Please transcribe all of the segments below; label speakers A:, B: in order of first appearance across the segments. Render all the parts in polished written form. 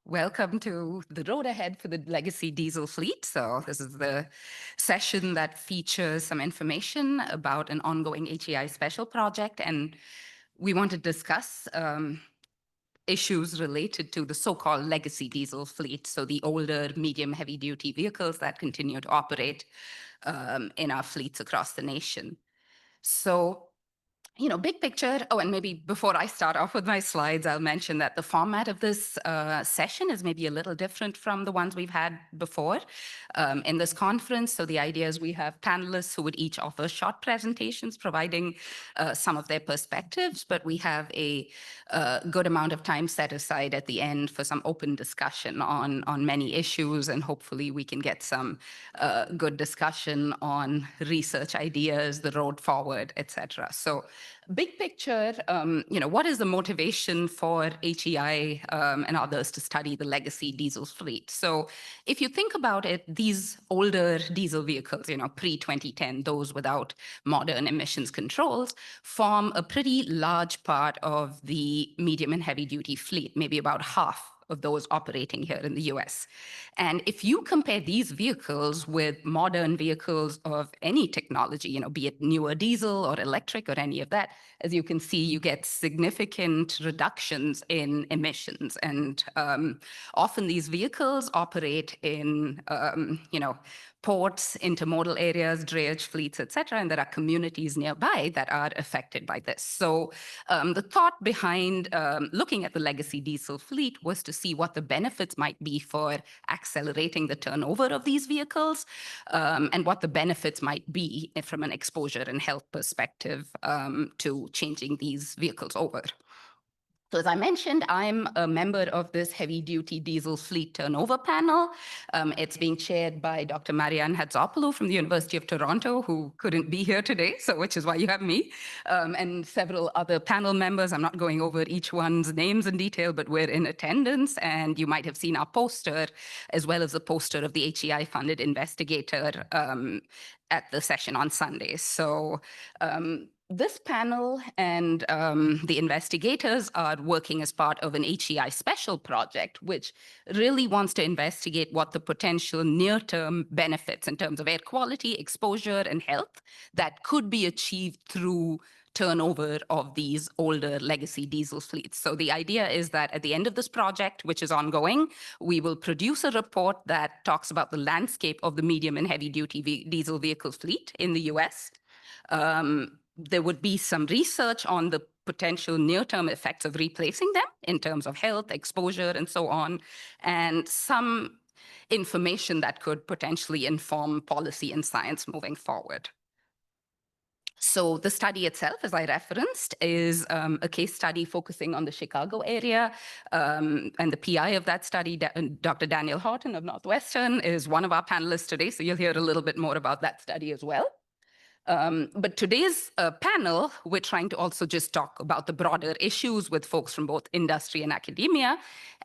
A: Welcome to the road ahead for the legacy diesel fleet. So this is the session that features some information about an ongoing HEI special project. And we want to discuss issues related to the so-called legacy diesel fleet. So the older, medium, heavy-duty vehicles that continue to operate in our fleets across the nation. So big picture. Oh, and maybe before I start off with my slides, I'll mention that the format of this session is maybe a little different from the ones we've had before in this conference. So the idea is we have panelists who would each offer short presentations, providing some of their perspectives, but we have a good amount of time set aside at the end for some open discussion on many issues, and hopefully we can get some good discussion on research ideas, the road forward, etc. So big picture, what is the motivation for HEI and others to study the legacy diesel fleet? So if you think about it, these older diesel vehicles, pre-2010, those without modern emissions controls, form a pretty large part of the medium and heavy duty fleet, maybe about half of those operating here in the US. And if you compare these vehicles with modern vehicles of any technology, be it newer diesel or electric or any of that, as you can see, you get significant reductions in emissions. And often these vehicles operate in, ports, intermodal areas, drayage fleets, et cetera, and there are communities nearby that are affected by this. So the thought behind looking at the legacy diesel fleet was to see what the benefits might be for accelerating the turnover of these vehicles and what the benefits might be from an exposure and health perspective to changing these vehicles over. So as I mentioned, I'm a member of this heavy-duty diesel fleet turnover panel. It's being chaired by Dr. Marianne Hatzopoulou from the University of Toronto, who couldn't be here today, so which is why you have me, and several other panel members. I'm not going over each one's names in detail, but we're in attendance, and you might have seen our poster, as well as the poster of the HEI-funded investigator at the session on Sunday. So this panel and the investigators are working as part of an HEI special project, which really wants to investigate what the potential near-term benefits in terms of air quality, exposure, and health that could be achieved through turnover of these older legacy diesel fleets. So the idea is that at the end of this project, which is ongoing, we will produce a report that talks about the landscape of the medium and heavy-duty diesel vehicle fleet in the US. There would be some research on the potential near-term effects of replacing them in terms of health, exposure, and so on, and some information that could potentially inform policy and science moving forward. So the study itself, as I referenced, is a case study focusing on the Chicago area. And the PI of that study, Dr. Daniel Horton of Northwestern, is one of our panelists today. So you'll hear a little bit more about that study as well. But today's panel, we're trying to also just talk about the broader issues with folks from both industry and academia.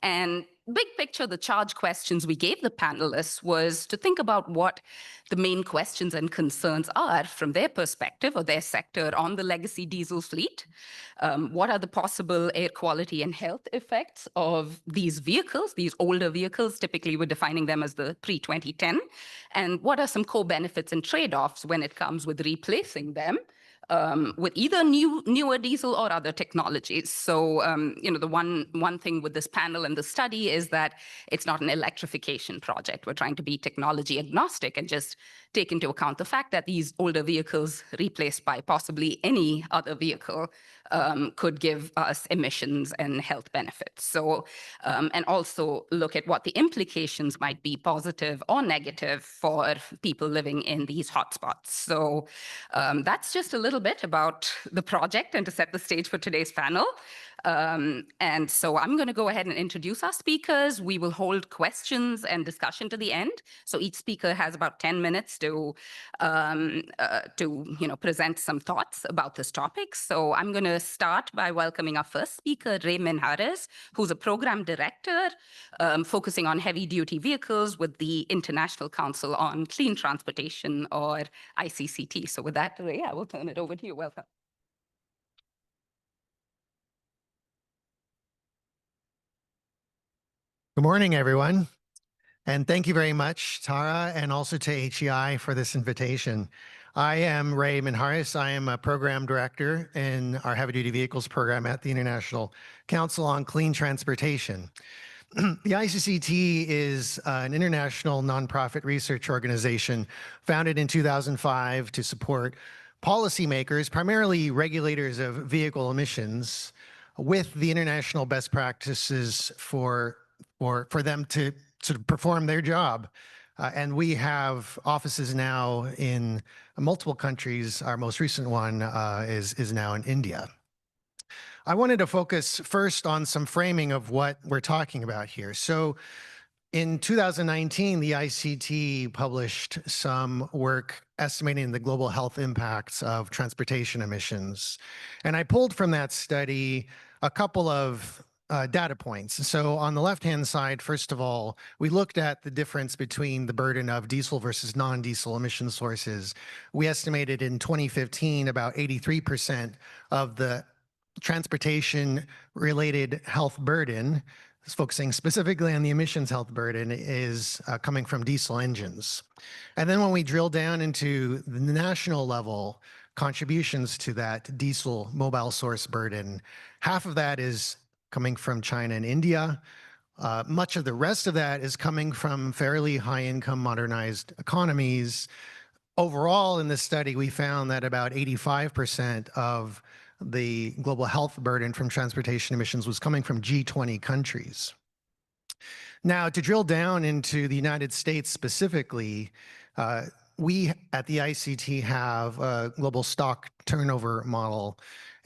A: And big picture, the charge questions we gave the panelists was to think about what the main questions and concerns are from their perspective or their sector on the legacy diesel fleet. What are the possible air quality and health effects of these vehicles, these older vehicles? Typically, we're defining them as the pre-2010. And what are some co-benefits and trade-offs when it comes with replacing them with either newer diesel or other technologies? So, the one thing with this panel and the study is that it's not an electrification project. We're trying to be technology agnostic and just take into account the fact that these older vehicles replaced by possibly any other vehicle could give us emissions and health benefits. So, and also look at what the implications might be, positive or negative, for people living in these hotspots. So that's just a little bit about the project and to set the stage for today's panel. And so I'm going to go ahead and introduce our speakers. We will hold questions and discussion to the end. So each speaker has about 10 minutes to present some thoughts about this topic. So I'm going to start by welcoming our first speaker, Ray Minhares, who's a program director focusing on heavy-duty vehicles with the International Council on Clean Transportation, or ICCT. So with that, Ray, I will turn it over to you. Welcome.
B: Good morning, everyone. And thank you very much, Tara, and also to HEI for this invitation. I am Ray Minharis. I am a program director in our heavy duty vehicles program at the International Council on Clean Transportation. The ICCT is an international nonprofit research organization founded in 2005 to support policymakers, primarily regulators of vehicle emissions, with the international best practices for them to sort of perform their job. And we have offices now in multiple countries. Our most recent one is now in India. I wanted to focus first on some framing of what we're talking about here. So in 2019, the ICT published some work estimating the global health impacts of transportation emissions. And I pulled from that study a couple of data points. So on the left-hand side, first of all, we looked at the difference between the burden of diesel versus non-diesel emission sources. We estimated in 2015 about 83% of the transportation-related health burden, focusing specifically on the emissions health burden, is coming from diesel engines. And then when we drill down into the national level contributions to that diesel mobile source burden, half of that is coming from China and India. Much of the rest of that is coming from fairly high-income modernized economies. Overall, in this study, we found that about 85% of the global health burden from transportation emissions was coming from G20 countries. Now, to drill down into the United States specifically, we at the ICT have a global stock turnover model.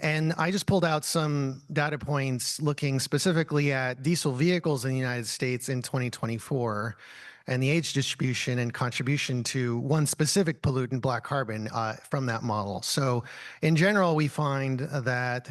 B: And I just pulled out some data points looking specifically at diesel vehicles in the United States in 2024 and the age distribution and contribution to one specific pollutant, black carbon, from that model. So in general, we find that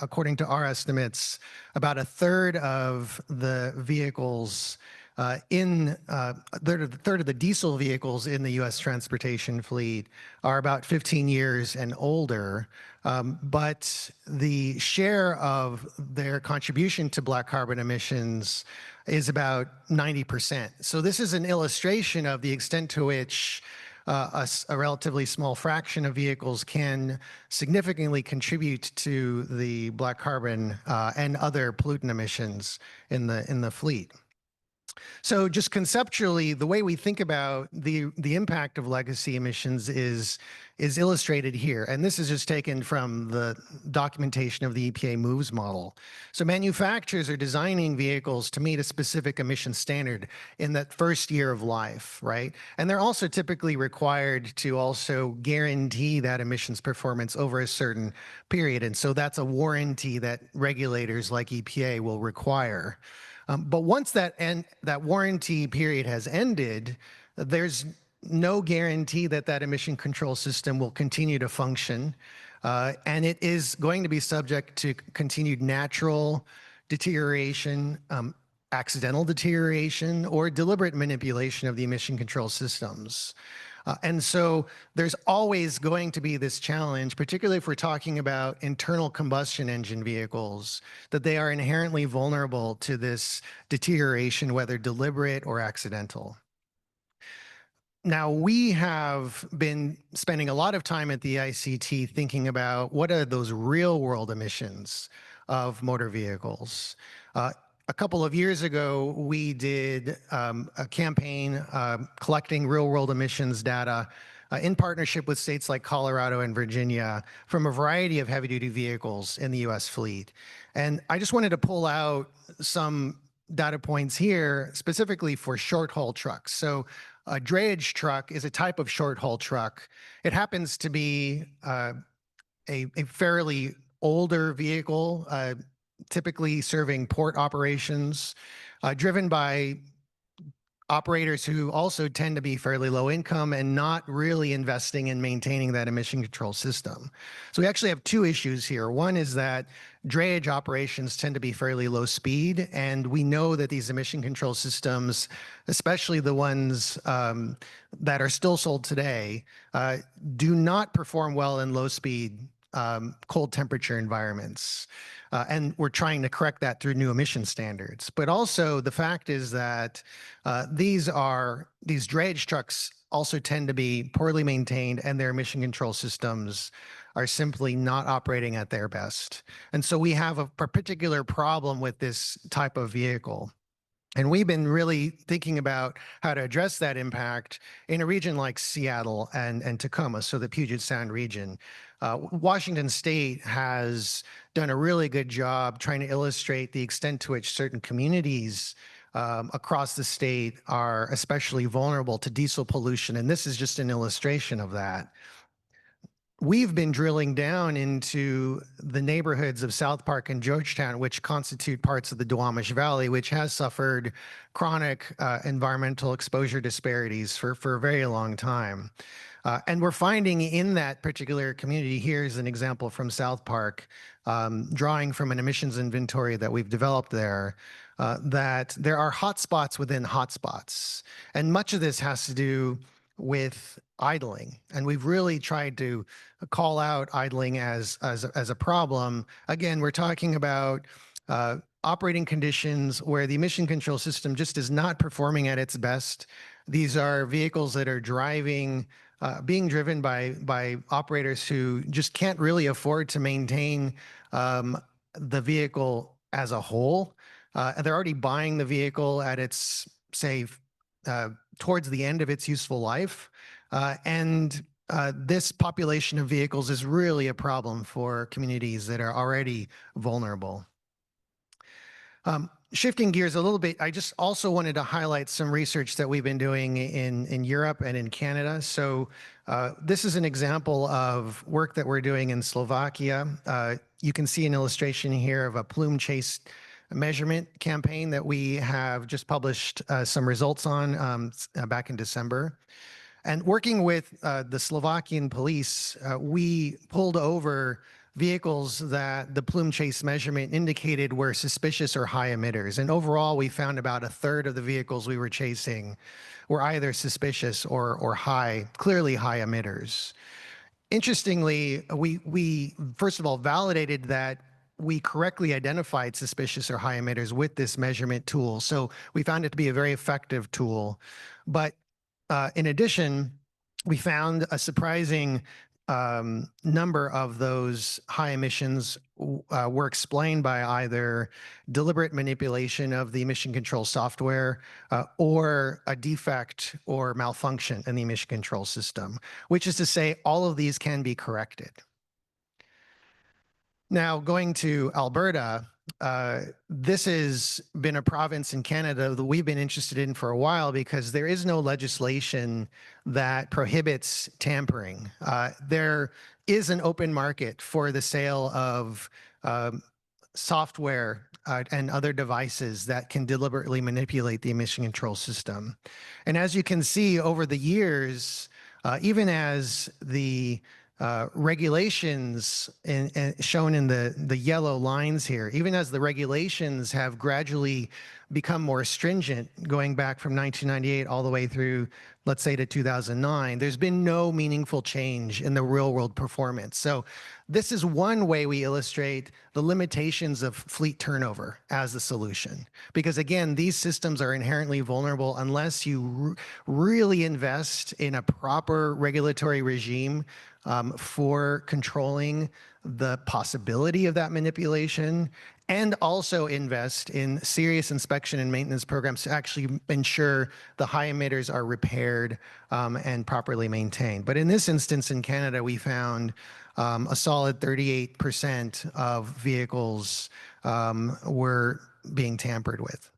B: according to our estimates, about a third of the vehicles third of the diesel vehicles in the U.S. transportation fleet are about 15 years and older, but the share of their contribution to black carbon emissions is about 90%. So this is an illustration of the extent to which a relatively small fraction of vehicles can significantly contribute to the black carbon and other pollutant emissions in the fleet. So just conceptually, the way we think about the impact of legacy emissions is illustrated here. And this is just taken from the documentation of the EPA MOVES model. So manufacturers are designing vehicles to meet a specific emission standard in that first year of life, right? And they're also typically required to also guarantee that emissions performance over a certain period. And so that's a warranty that regulators like EPA will require. But once that warranty period has ended, there's no guarantee that that emission control system will continue to function. And it is going to be subject to continued natural deterioration, accidental deterioration, or deliberate manipulation of the emission control systems. And so there's always going to be this challenge, particularly if we're talking about internal combustion engine vehicles, that they are inherently vulnerable to this deterioration, whether deliberate or accidental. Now, we have been spending a lot of time at the ICT thinking about what are those real world emissions of motor vehicles. A couple of years ago, we did a campaign collecting real-world emissions data in partnership with states like Colorado and Virginia from a variety of heavy-duty vehicles in the U.S. fleet. And I just wanted to pull out some data points here specifically for short-haul trucks. So a drayage truck is a type of short-haul truck. It happens to be a fairly older vehicle, typically serving port operations, driven by operators who also tend to be fairly low income and not really investing in maintaining that emission control system. So we actually have two issues here. One is that drayage operations tend to be fairly low speed, and we know that these emission control systems, especially the ones that are still sold today, do not perform well in low speed cold temperature environments. And we're trying to correct that through new emission standards. But also the fact is that these drayage trucks also tend to be poorly maintained, and their emission control systems are simply not operating at their best. And so we have a particular problem with this type of vehicle. And we've been really thinking about how to address that impact in a region like Seattle and Tacoma, so the Puget Sound region. Washington State has done a really good job trying to illustrate the extent to which certain communities across the state are especially vulnerable to diesel pollution. And this is just an illustration of that. We've been drilling down into the neighborhoods of South Park and Georgetown, which constitute parts of the Duwamish Valley, which has suffered chronic environmental exposure disparities for a very long time. And we're finding in that particular community, here's an example from South Park, drawing from an emissions inventory that we've developed there, that there are hotspots within hotspots. And much of this has to do with idling. And we've really tried to call out idling as a problem. Again, we're talking about operating conditions where the emission control system just is not performing at its best. These are vehicles that are being driven by operators who just can't really afford to maintain the vehicle as a whole. They're already buying the vehicle at its, say, towards the end of its useful life. And this population of vehicles is really a problem for communities that are already vulnerable. Shifting gears a little bit, I just also wanted to highlight some research that we've been doing in Europe and in Canada. So this is an example of work that we're doing in Slovakia. You can see an illustration here of a plume chase measurement campaign that we have just published some results on back in December. And working with the Slovakian police, we pulled over vehicles that the plume chase measurement indicated were suspicious or high emitters. And overall, we found about a third of the vehicles we were chasing were either suspicious or clearly high emitters. Interestingly, we first of all validated that we correctly identified suspicious or high emitters with this measurement tool. So we found it to be a very effective tool. But in addition, we found a surprising number of those high emissions were explained by either deliberate manipulation of the emission control software or a defect or malfunction in the emission control system, which is to say all of these can be corrected. Now, going to Alberta, this has been a province in Canada that we've been interested in for a while because there is no legislation that prohibits tampering. There is an open market for the sale of software and other devices that can deliberately manipulate the emission control system. And as you can see over the years, even as the regulations shown in the yellow lines here, even as the regulations have gradually become more stringent, going back from 1998 all the way through, let's say, to 2009, there's been no meaningful change in the real world performance. So this is one way we illustrate the limitations of fleet turnover as the solution. Because again, these systems are inherently vulnerable unless you really invest in a proper regulatory regime for controlling the possibility of that manipulation, and also invest in serious inspection and maintenance programs to actually ensure the high emitters are repaired and properly maintained. But in this instance in Canada, we found a solid 38% of vehicles were being tampered with.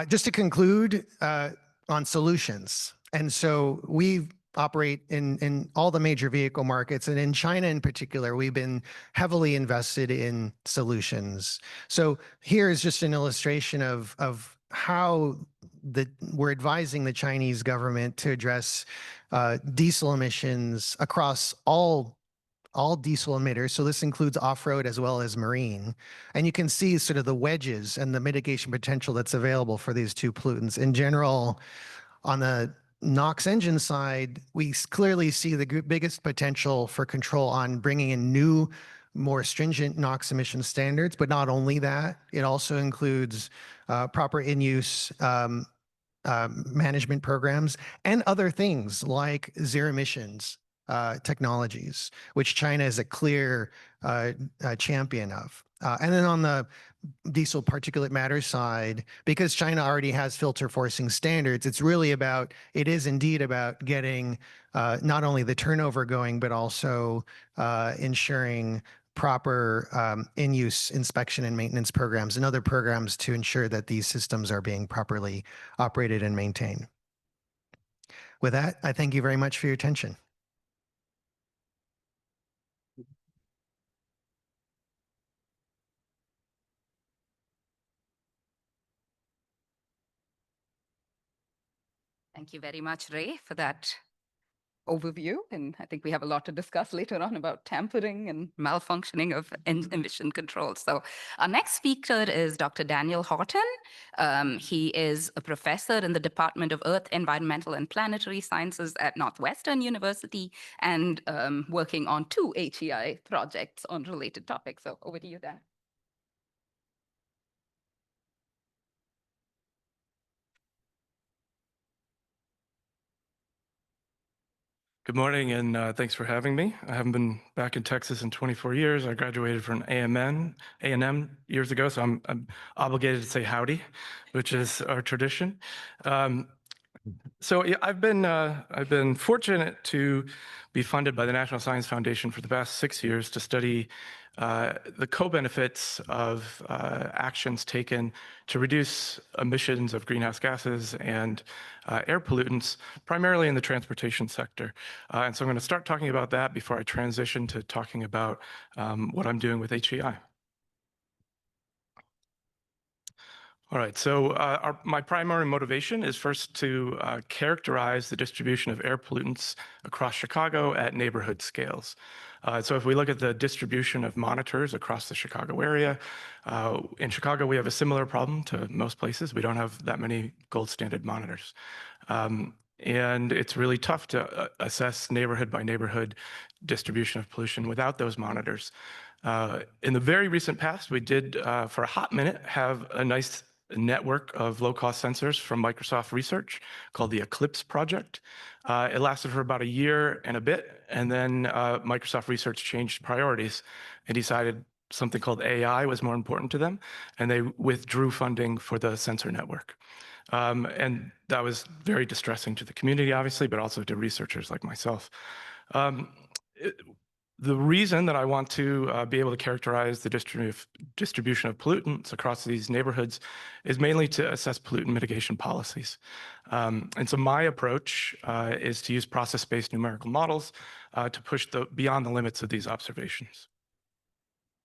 B: Just to conclude on solutions. And so we operate in all the major vehicle markets, and in China in particular, we've been heavily invested in solutions. So here is just an illustration of how we're advising the Chinese government to address diesel emissions across all diesel emitters. So this includes off-road as well as marine. And you can see sort of the wedges and the mitigation potential that's available for these two pollutants. In general, on the NOx engine side, we clearly see the biggest potential for control on bringing in new, more stringent NOx emission standards. But not only that, it also includes proper in-use management programs and other things like zero emissions technologies, which China is a clear champion of. And then on the diesel particulate matter side, because China already has filter forcing standards, it is indeed about getting not only the turnover going, but also ensuring proper in-use inspection and maintenance programs and other programs to ensure that these systems are being properly operated and maintained. With that, I thank you very much for your attention.
A: Thank you very much, Ray, for that overview. And I think we have a lot to discuss later on about tampering and malfunctioning of emission controls. So our next speaker is Dr. Daniel Horton. He is a professor in the Department of Earth, Environmental, and Planetary Sciences at Northwestern University and working on 2 HEI projects on related topics. So over to you, Dan.
C: Good morning, and thanks for having me. I haven't been back in Texas in 24 years. I graduated from A&M years ago, so I'm obligated to say howdy, which is our tradition. So yeah, I've been fortunate to be funded by the National Science Foundation for the past 6 years to study the co-benefits of actions taken to reduce emissions of greenhouse gases and air pollutants, primarily in the transportation sector. And so I'm going to start talking about that before I transition to talking about what I'm doing with HEI. All right, so my primary motivation is first to characterize the distribution of air pollutants across Chicago at neighborhood scales. So if we look at the distribution of monitors across the Chicago area, in Chicago we have a similar problem to most places. We don't have that many gold standard monitors. And it's really tough to assess neighborhood by neighborhood distribution of pollution without those monitors. In the very recent past, we did, for a hot minute, have a nice network of low-cost sensors from Microsoft Research called the Eclipse Project. It lasted for about a year and a bit, and then Microsoft Research changed priorities and decided something called AI was more important to them, and they withdrew funding for the sensor network. And that was very distressing to the community, obviously, but also to researchers like myself. The reason that I want to be able to characterize the distribution of pollutants across these neighborhoods is mainly to assess pollutant mitigation policies. And so my approach is to use process-based numerical models to push beyond the limits of these observations.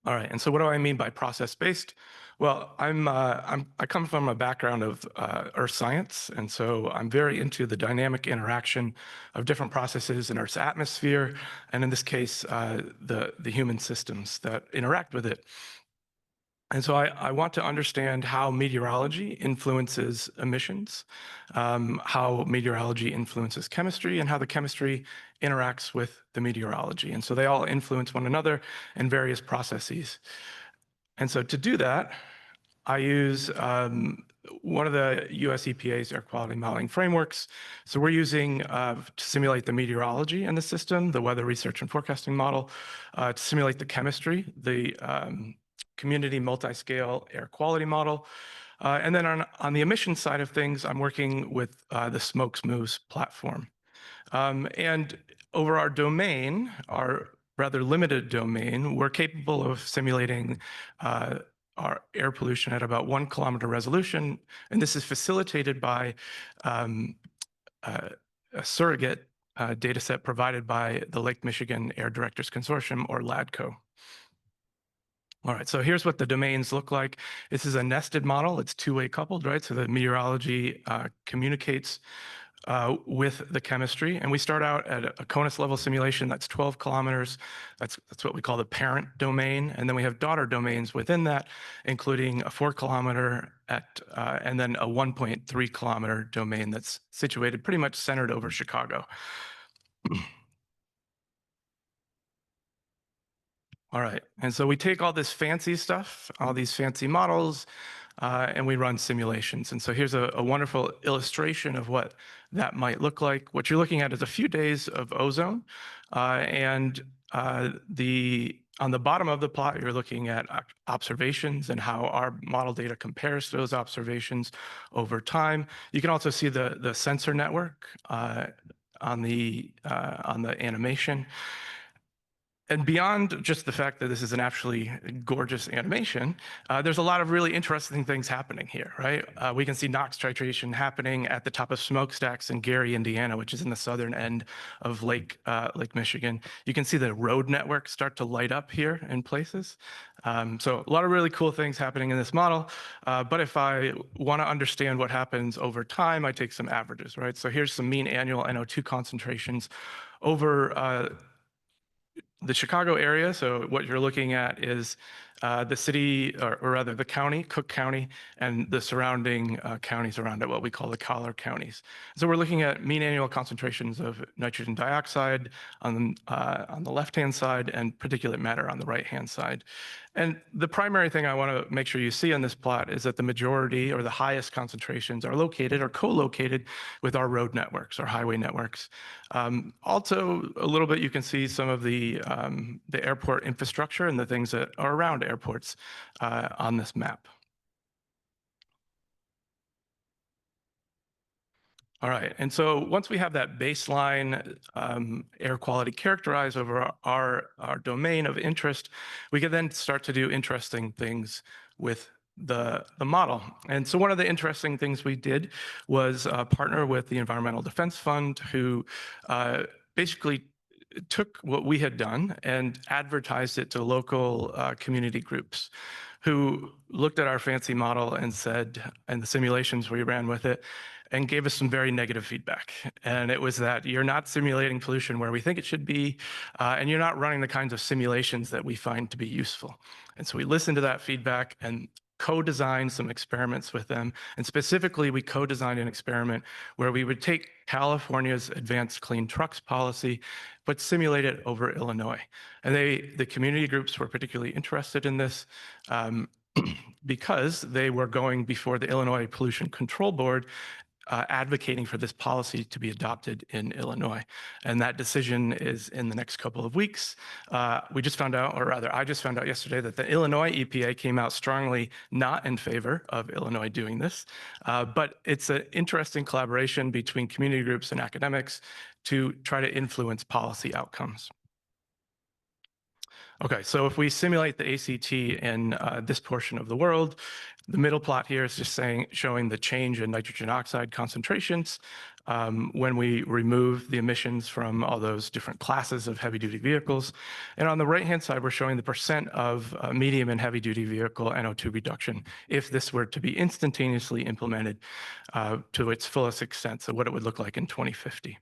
C: All right, and so what do I mean by process-based? Well, I come from a background of earth science, and so I'm very into the dynamic interaction of different processes in Earth's atmosphere, and in this case, the human systems that interact with it. And so I want to understand how meteorology influences emissions, how meteorology influences chemistry, and how the chemistry interacts with the meteorology. And so they all influence one another in various processes. And so to do that, I use one of the US EPA's air quality modeling frameworks. So we're using to simulate the meteorology in the system, the weather research and forecasting model, to simulate the chemistry, the community multi-scale air quality model. And then on the emission side of things, I'm working with the SMOKES platform. And over our domain, our rather limited domain, we're capable of simulating our air pollution at about 1 kilometer resolution. And this is facilitated by a surrogate data set provided by the Lake Michigan Air Directors Consortium, or LADCO. All right, so here's what the domains look like. This is a nested model. It's two-way coupled, right? So the meteorology communicates with the chemistry. And we start out at a CONUS level simulation that's 12 kilometers. That's what we call the parent domain. And then we have daughter domains within that, including a 4-kilometer and then a 1.3-kilometer domain that's situated pretty much centered over Chicago. All right, and so we take all this fancy stuff, all these fancy models, and we run simulations. And so here's a wonderful illustration of what that might look like. What you're looking at is a few days of ozone, and on the bottom of the plot, you're looking at observations and how our model data compares to those observations over time. You can also see the sensor network on the animation. And beyond just the fact that this is an absolutely gorgeous animation, there's a lot of really interesting things happening here, right? We can see NOx titration happening at the top of smokestacks in Gary, Indiana, which is in the southern end of Lake Michigan. You can see the road network start to light up here in places. So a lot of really cool things happening in this model. But if I want to understand what happens over time, I take some averages, right? So here's some mean annual NO2 concentrations over the Chicago area. So what you're looking at is the city, or rather the county, Cook County, and the surrounding counties around it, what we call the collar counties. So we're looking at mean annual concentrations of nitrogen dioxide on the left-hand side and particulate matter on the right-hand side. And the primary thing I want to make sure you see on this plot is that the majority or the highest concentrations are located or co-located with our road networks, our highway networks. Also, a little bit, you can see some of the airport infrastructure and the things that are around airports on this map. All right, and so once we have that baseline air quality characterized over our domain of interest, we can then start to do interesting things with the model. And so one of the interesting things we did was partner with the Environmental Defense Fund, who basically took what we had done and advertised it to local community groups who looked at our fancy model and said, and the simulations we ran with it, and gave us some very negative feedback. And it was that you're not simulating pollution where we think it should be, and you're not running the kinds of simulations that we find to be useful. And so we listened to that feedback and co-designed some experiments with them. And specifically, we co-designed an experiment where we would take California's advanced clean trucks policy, but simulate it over Illinois. And the community groups were particularly interested in this because they were going before the Illinois Pollution Control Board advocating for this policy to be adopted in Illinois. And that decision is in the next couple of weeks. We just found out, or rather, I just found out yesterday that the Illinois EPA came out strongly not in favor of Illinois doing this. But it's an interesting collaboration between community groups and academics to try to influence policy outcomes. Okay, so if we simulate the ACT in this portion of the world, the middle plot here is just showing the change in nitrogen oxide concentrations when we remove the emissions from all those different classes of heavy-duty vehicles. And on the right-hand side, we're showing the percent of medium and heavy-duty vehicle NO2 reduction if this were to be instantaneously implemented to its fullest extent, so what it would look like in 2050.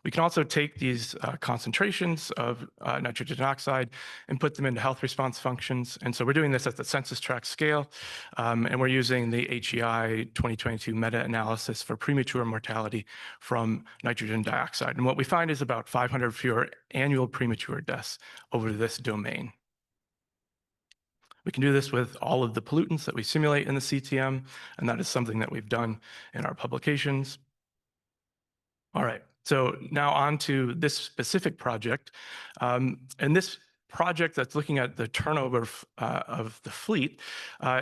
C: We can also take these concentrations of nitrogen oxide and put them into health response functions. And so we're doing this at the census tract scale, and we're using the HEI 2022 meta-analysis for premature mortality from nitrogen dioxide. And what we find is about 500 fewer annual premature deaths over this domain. We can do this with all of the pollutants that we simulate in the CTM, and that is something that we've done in our publications. All right. So now on to this specific project. And this project that's looking at the turnover of the fleet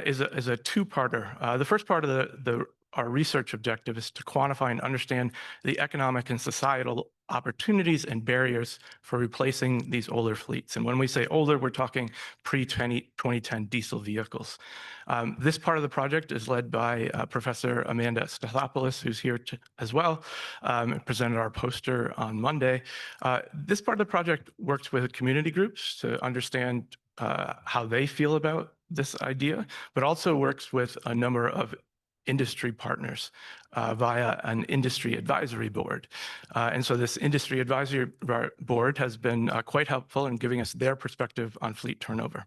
C: is a two-parter. The first part of our research objective is to quantify and understand the economic and societal opportunities and barriers for replacing these older fleets. And when we say older, we're talking pre-2010 diesel vehicles. This part of the project is led by Professor Amanda Stathopoulos, who's here as well, presented our poster on Monday. This part of the project works with community groups to understand how they feel about this idea, but also works with a number of industry partners via an industry advisory board. And so this industry advisory board has been quite helpful in giving us their perspective on fleet turnover.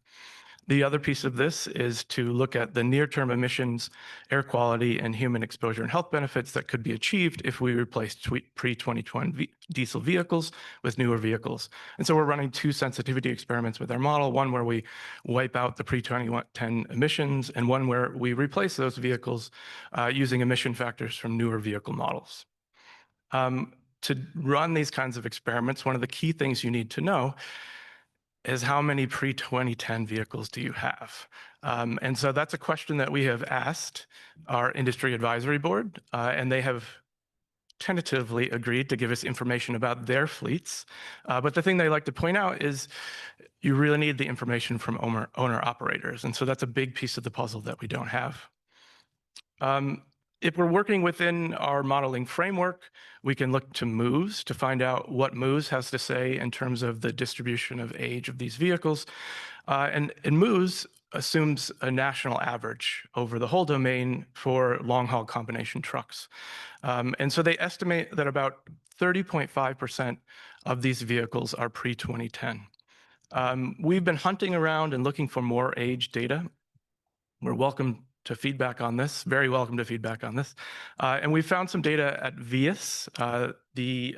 C: The other piece of this is to look at the near-term emissions, air quality, and human exposure and health benefits that could be achieved if we replaced pre-2020 diesel vehicles with newer vehicles. And so we're running 2 sensitivity experiments with our model, one where we wipe out the pre-2010 emissions, and one where we replace those vehicles using emission factors from newer vehicle models. To run these kinds of experiments, one of the key things you need to know is how many pre-2010 vehicles do you have? And so that's a question that we have asked our industry advisory board, and they have tentatively agreed to give us information about their fleets. But the thing they like to point out is you really need the information from owner-operators. And so that's a big piece of the puzzle that we don't have. If we're working within our modeling framework, we can look to MOVES to find out what MOVES has to say in terms of the distribution of age of these vehicles. And MOVES assumes a national average over the whole domain for long-haul combination trucks. And so they estimate that about 30.5% of these vehicles are pre-2010. We've been hunting around and looking for more age data. We're welcome to feedback on this, very welcome to feedback on this. And we found some data at VIAS, the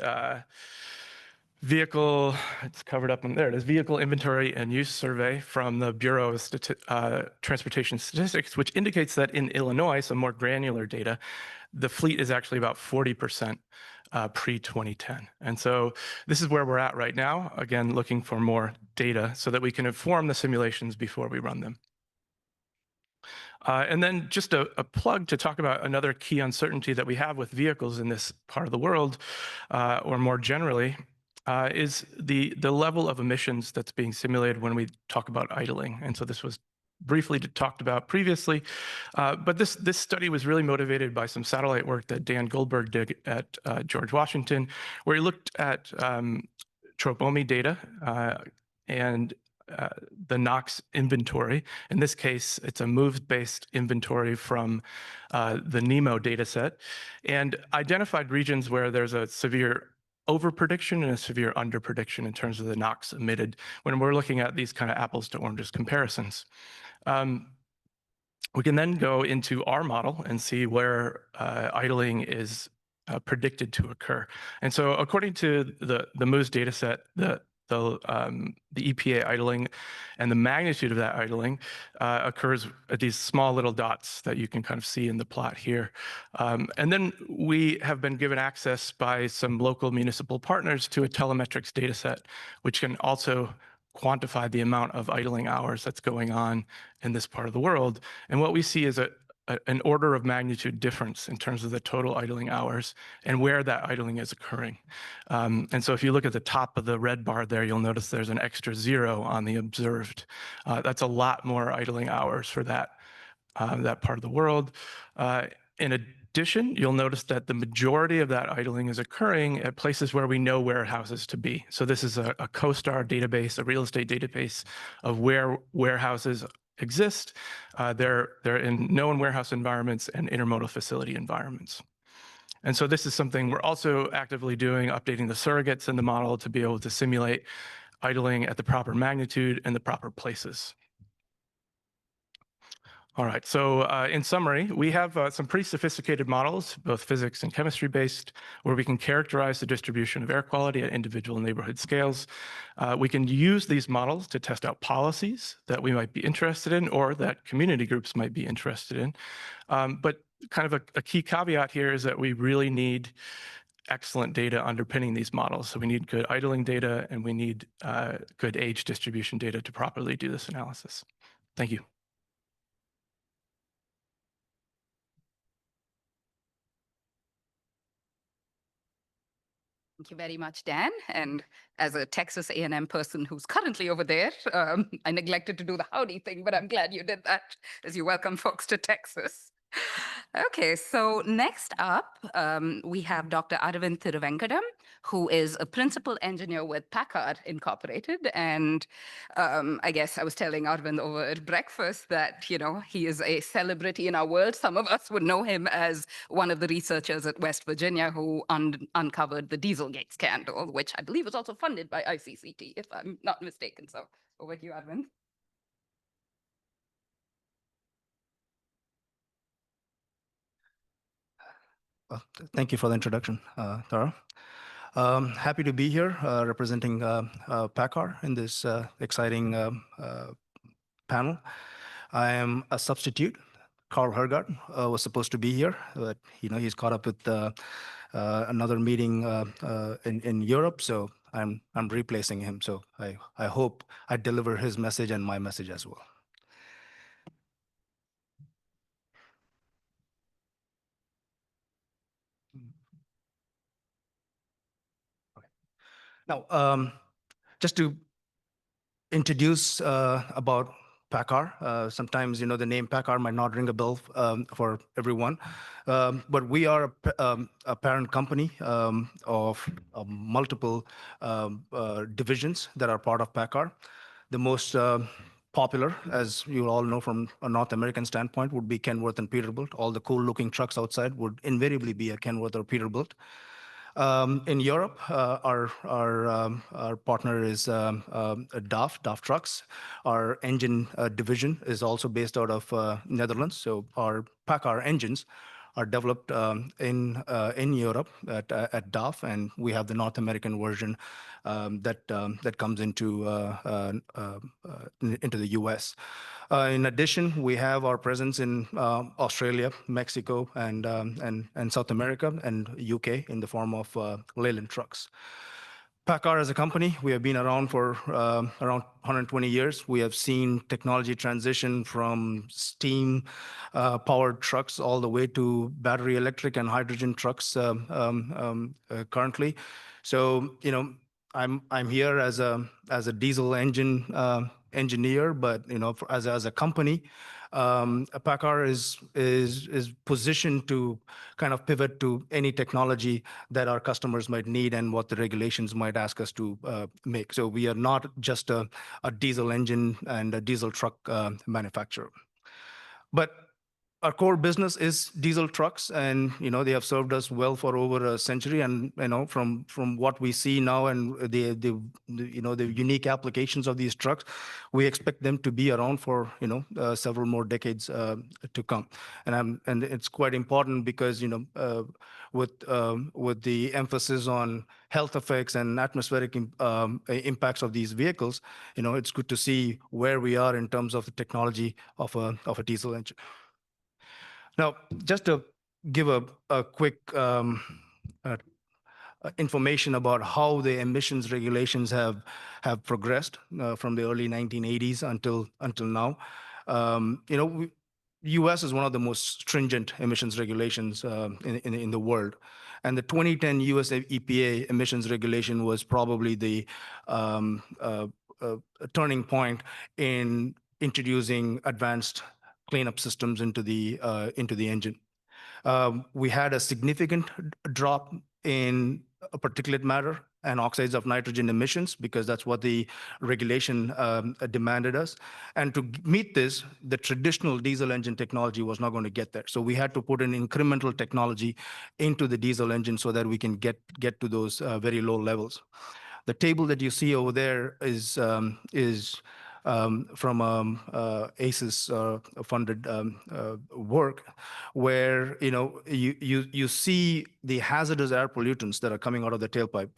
C: vehicle, it's covered up in there, it is Vehicle Inventory and Use Survey from the Bureau of Transportation Statistics, which indicates that in Illinois, some more granular data, the fleet is actually about 40% pre-2010. And so this is where we're at right now, again, looking for more data so that we can inform the simulations before we run them. And then just a plug to talk about another key uncertainty that we have with vehicles in this part of the world, or more generally, is the level of emissions that's being simulated when we talk about idling. And so this was briefly talked about previously, but this study was really motivated by some satellite work that Dan Goldberg did at George Washington, where he looked at tropomi data and the NOx inventory. In this case, it's a MOVES-based inventory from the NEMO dataset, and identified regions where there's a severe overprediction and a severe underprediction in terms of the NOx emitted when we're looking at these kind of apples to oranges comparisons. We can then go into our model and see where idling is predicted to occur. And so according to the MOVES dataset, the EPA idling and the magnitude of that idling occurs at these small little dots that you can kind of see in the plot here. And then we have been given access by some local municipal partners to a telemetrics data set, which can also quantify the amount of idling hours that's going on in this part of the world. And what we see is an order of magnitude difference in terms of the total idling hours and where that idling is occurring. And so if you look at the top of the red bar there, you'll notice there's an extra 0 on the observed. That's a lot more idling hours for that part of the world. In addition, you'll notice that the majority of that idling is occurring at places where we know warehouses to be. So this is a CoStar database, a real estate database of where warehouses exist. They're in known warehouse environments and intermodal facility environments. And so this is something we're also actively doing, updating the surrogates in the model to be able to simulate idling at the proper magnitude and the proper places. All right, so in summary, we have some pretty sophisticated models, both physics and chemistry based, where we can characterize the distribution of air quality at individual neighborhood scales. We can use these models to test out policies that we might be interested in or that community groups might be interested in. But kind of a key caveat here is that we really need excellent data underpinning these models. So we need good idling data and we need good age distribution data to properly do this analysis. Thank you.
A: Thank you very much, Dan. And as a Texas A&M person who's currently over there, I neglected to do the howdy thing, but I'm glad you did that as you welcome folks to Texas. Okay, so next up, we have Dr. Aravind Thiruvenkatam, who is a principal engineer with Packard Incorporated. And I guess I was telling Aravind over at breakfast that, you know, he is a celebrity in our world. Some of us would know him as one of the researchers at West Virginia who uncovered the Dieselgate scandal, which I believe was also funded by ICCT, if I'm not mistaken. So over to you, Aravind.
D: Well, thank you for the introduction, Tara. Happy to be here representing Packard in this exciting panel. I am a substitute. Carl Hergard was supposed to be here, but he's caught up with another meeting in Europe, so I'm replacing him. So I hope I deliver his message and my message as well. Now, just to introduce about Packard. Sometimes, the name Packard might not ring a bell for everyone, but we are a parent company of multiple divisions that are part of Packard. The most popular, as you all know from a North American standpoint, would be Kenworth and Peterbilt. All the cool-looking trucks outside would invariably be a Kenworth or Peterbilt. In Europe, our partner is DAF Trucks. Our engine division is also based out of Netherlands. So our Packard engines are developed in Europe at DAF, and we have the North American version that comes into the U.S. In addition, we have our presence in Australia, Mexico, and South America, and UK in the form of Leyland Trucks. Packard as a company, we have been around for around 120 years. We have seen technology transition from steam powered trucks all the way to battery electric and hydrogen trucks currently. So, I'm here as a diesel engine engineer, but as a company, Packard is positioned to kind of pivot to any technology that our customers might need and what the regulations might ask us to make. So we are not just a diesel engine and a diesel truck manufacturer. But our core business is diesel trucks, and they have served us well for over a century. And from what we see now and the unique applications of these trucks, we expect them to be around for several more decades to come. And it's quite important because with the emphasis on health effects and atmospheric impacts of these vehicles, it's good to see where we are in terms of the technology of a diesel engine. Now, just to give a quick information about how the emissions regulations have progressed from the early 1980s until now. U.S. is one of the most stringent emissions regulations in the world. And the 2010 US EPA emissions regulation was probably the turning point in introducing advanced cleanup systems into the engine. We had a significant drop in particulate matter and oxides of nitrogen emissions because that's what the regulation demanded us. And to meet this, the traditional diesel engine technology was not going to get there. So we had to put an incremental technology into the diesel engine so that we can get to those very low levels. The table that you see over there is from ACES funded work, where you see the hazardous air pollutants that are coming out of the tailpipe.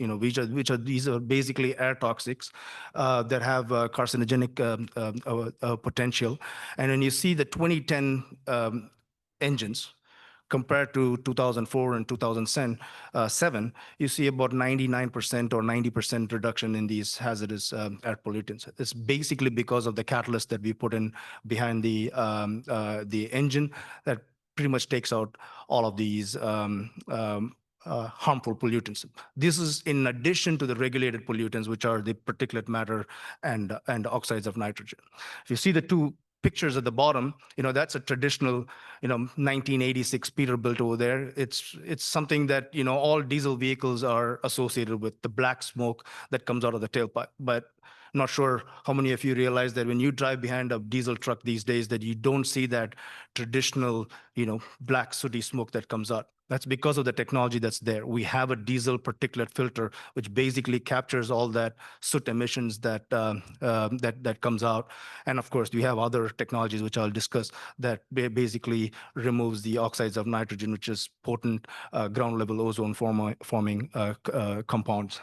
D: These are basically air toxics that have carcinogenic potential. And when you see the 2010 engines compared to 2004 and 2007, you see about 99% or 90% reduction in these hazardous air pollutants. It's basically because of the catalyst that we put in behind the engine that pretty much takes out all of these harmful pollutants. This is in addition to the regulated pollutants, which are the particulate matter and oxides of nitrogen. If you see the two pictures at the bottom, that's a traditional, 1986 Peterbilt over there. It's something that, all diesel vehicles are associated with, the black smoke that comes out of the tailpipe. But not sure how many of you realize that when you drive behind a diesel truck these days, that you don't see that traditional, black sooty smoke that comes out. That's because of the technology that's there. We have a diesel particulate filter, which basically captures all that soot emissions that comes out. And of course, we have other technologies, which I'll discuss, that basically removes the oxides of nitrogen, which is potent ground level ozone forming compounds.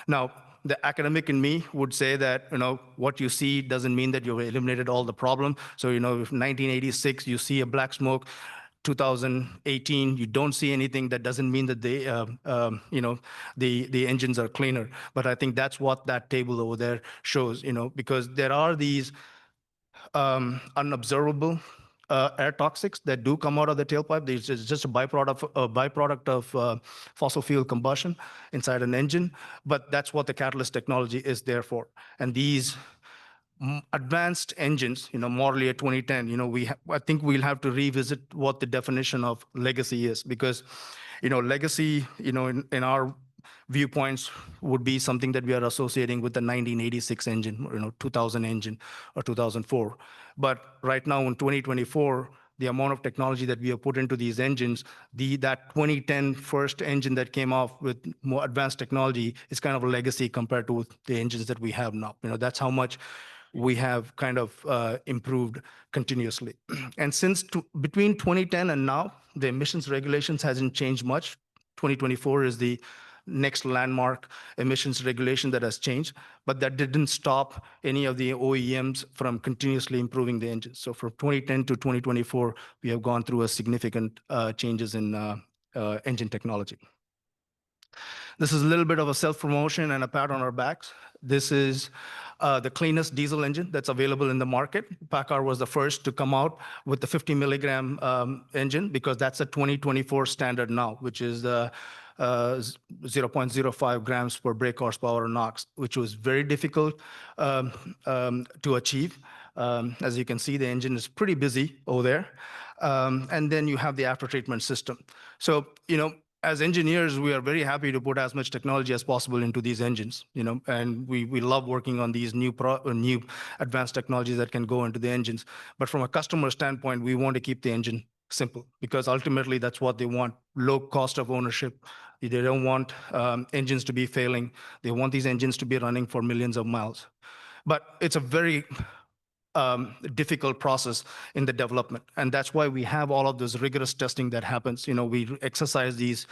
D: Now, the academic in me would say that, what you see doesn't mean that you've eliminated all the problem. So, if 1986, you see a black smoke, 2018, you don't see anything, that doesn't mean that the engines are cleaner. But I think that's what that table over there shows, because there are these unobservable air toxics that do come out of the tailpipe. It's just a byproduct of fossil fuel combustion inside an engine, but that's what the catalyst technology is there for. And these advanced engines, model year 2010, I think we'll have to revisit what the definition of legacy is, because, legacy, in our viewpoints would be something that we are associating with the 1986 engine, 2000 engine or 2004. But right now in 2024, the amount of technology that we have put into these engines, that 2010 first engine that came off with more advanced technology is kind of a legacy compared to the engines that we have now. That's how much we have kind of improved continuously. And since between 2010 and now, the emissions regulations hasn't changed much. 2024 is the next landmark emissions regulation that has changed, but that didn't stop any of the OEMs from continuously improving the engines. So from 2010 to 2024, we have gone through a significant changes in engine technology. This is a little bit of a self-promotion and a pat on our backs. This is the cleanest diesel engine that's available in the market. PACCAR was the first to come out with the 50 milligram engine, because that's a 2024 standard now, which is the 0.05 grams per brake horsepower NOx, which was very difficult to achieve. As you can see, the engine is pretty busy over there. And then you have the after-treatment system. So, as engineers, we are very happy to put as much technology as possible into these engines, and we love working on these new advanced technologies that can go into the engines. But from a customer standpoint, we want to keep the engine simple, because ultimately that's what they want: low cost of ownership. They don't want engines to be failing. They want these engines to be running for millions of miles. But it's a very difficult process in the development. And that's why we have all of this rigorous testing that happens. We exercise these